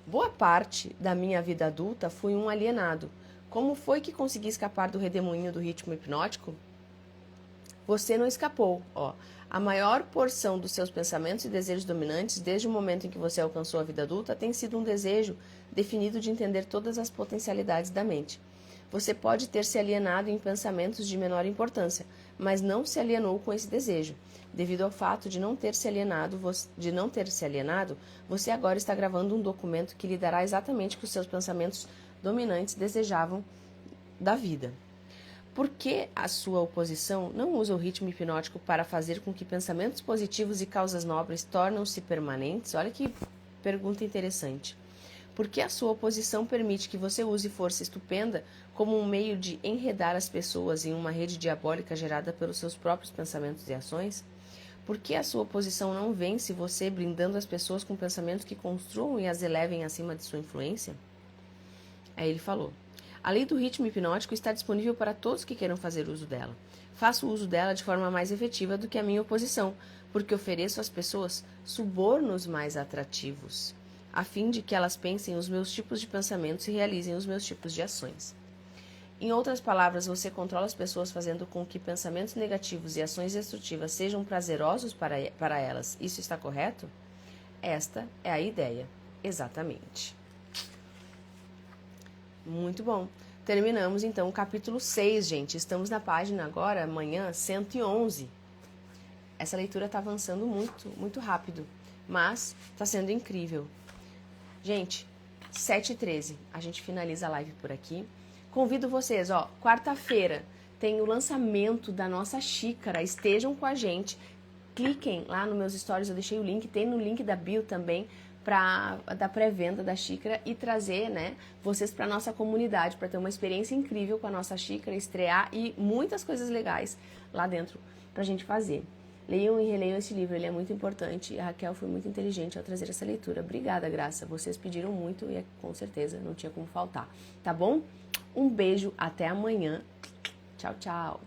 Boa parte da minha vida adulta fui um alienado. Como foi que consegui escapar do redemoinho do ritmo hipnótico? Você não escapou, A maior porção dos seus pensamentos e desejos dominantes, desde o momento em que você alcançou a vida adulta, tem sido um desejo definido de entender todas as potencialidades da mente. Você pode ter se alienado em pensamentos de menor importância, mas não se alienou com esse desejo. Devido ao fato de não ter se alienado, você agora está gravando um documento que lhe dará exatamente o que os seus pensamentos dominantes desejavam da vida. Por que a sua oposição não usa o ritmo hipnótico para fazer com que pensamentos positivos e causas nobres tornem-se permanentes? Olha que pergunta interessante. Por que a sua oposição permite que você use força estupenda como um meio de enredar as pessoas em uma rede diabólica gerada pelos seus próprios pensamentos e ações? Por que a sua oposição não vence você brindando as pessoas com pensamentos que construam e as elevem acima de sua influência? Aí ele falou: a lei do ritmo hipnótico está disponível para todos que queiram fazer uso dela. Faço uso dela de forma mais efetiva do que a minha oposição, porque ofereço às pessoas subornos mais atrativos, a fim de que elas pensem os meus tipos de pensamentos e realizem os meus tipos de ações. Em outras palavras, você controla as pessoas fazendo com que pensamentos negativos e ações destrutivas sejam prazerosos para elas. Isso está correto? Esta é a ideia. Exatamente. Muito bom. Terminamos então o capítulo 6, gente. Estamos na página agora, amanhã, 111. Essa leitura está avançando muito, muito rápido, mas está sendo incrível. Gente, 7h13, a gente finaliza a live por aqui. Convido vocês, quarta-feira tem o lançamento da nossa xícara. Estejam com a gente. Cliquem lá nos meus stories, eu deixei o link, tem no link da bio também, da pré-venda da xícara e trazer, né, vocês para nossa comunidade, para ter uma experiência incrível com a nossa xícara, estrear e muitas coisas legais lá dentro pra gente fazer. Leiam e releiam esse livro, ele é muito importante. A Raquel foi muito inteligente ao trazer essa leitura. Obrigada, Graça. Vocês pediram muito e com certeza não tinha como faltar. Tá bom? Um beijo, até amanhã. Tchau, tchau.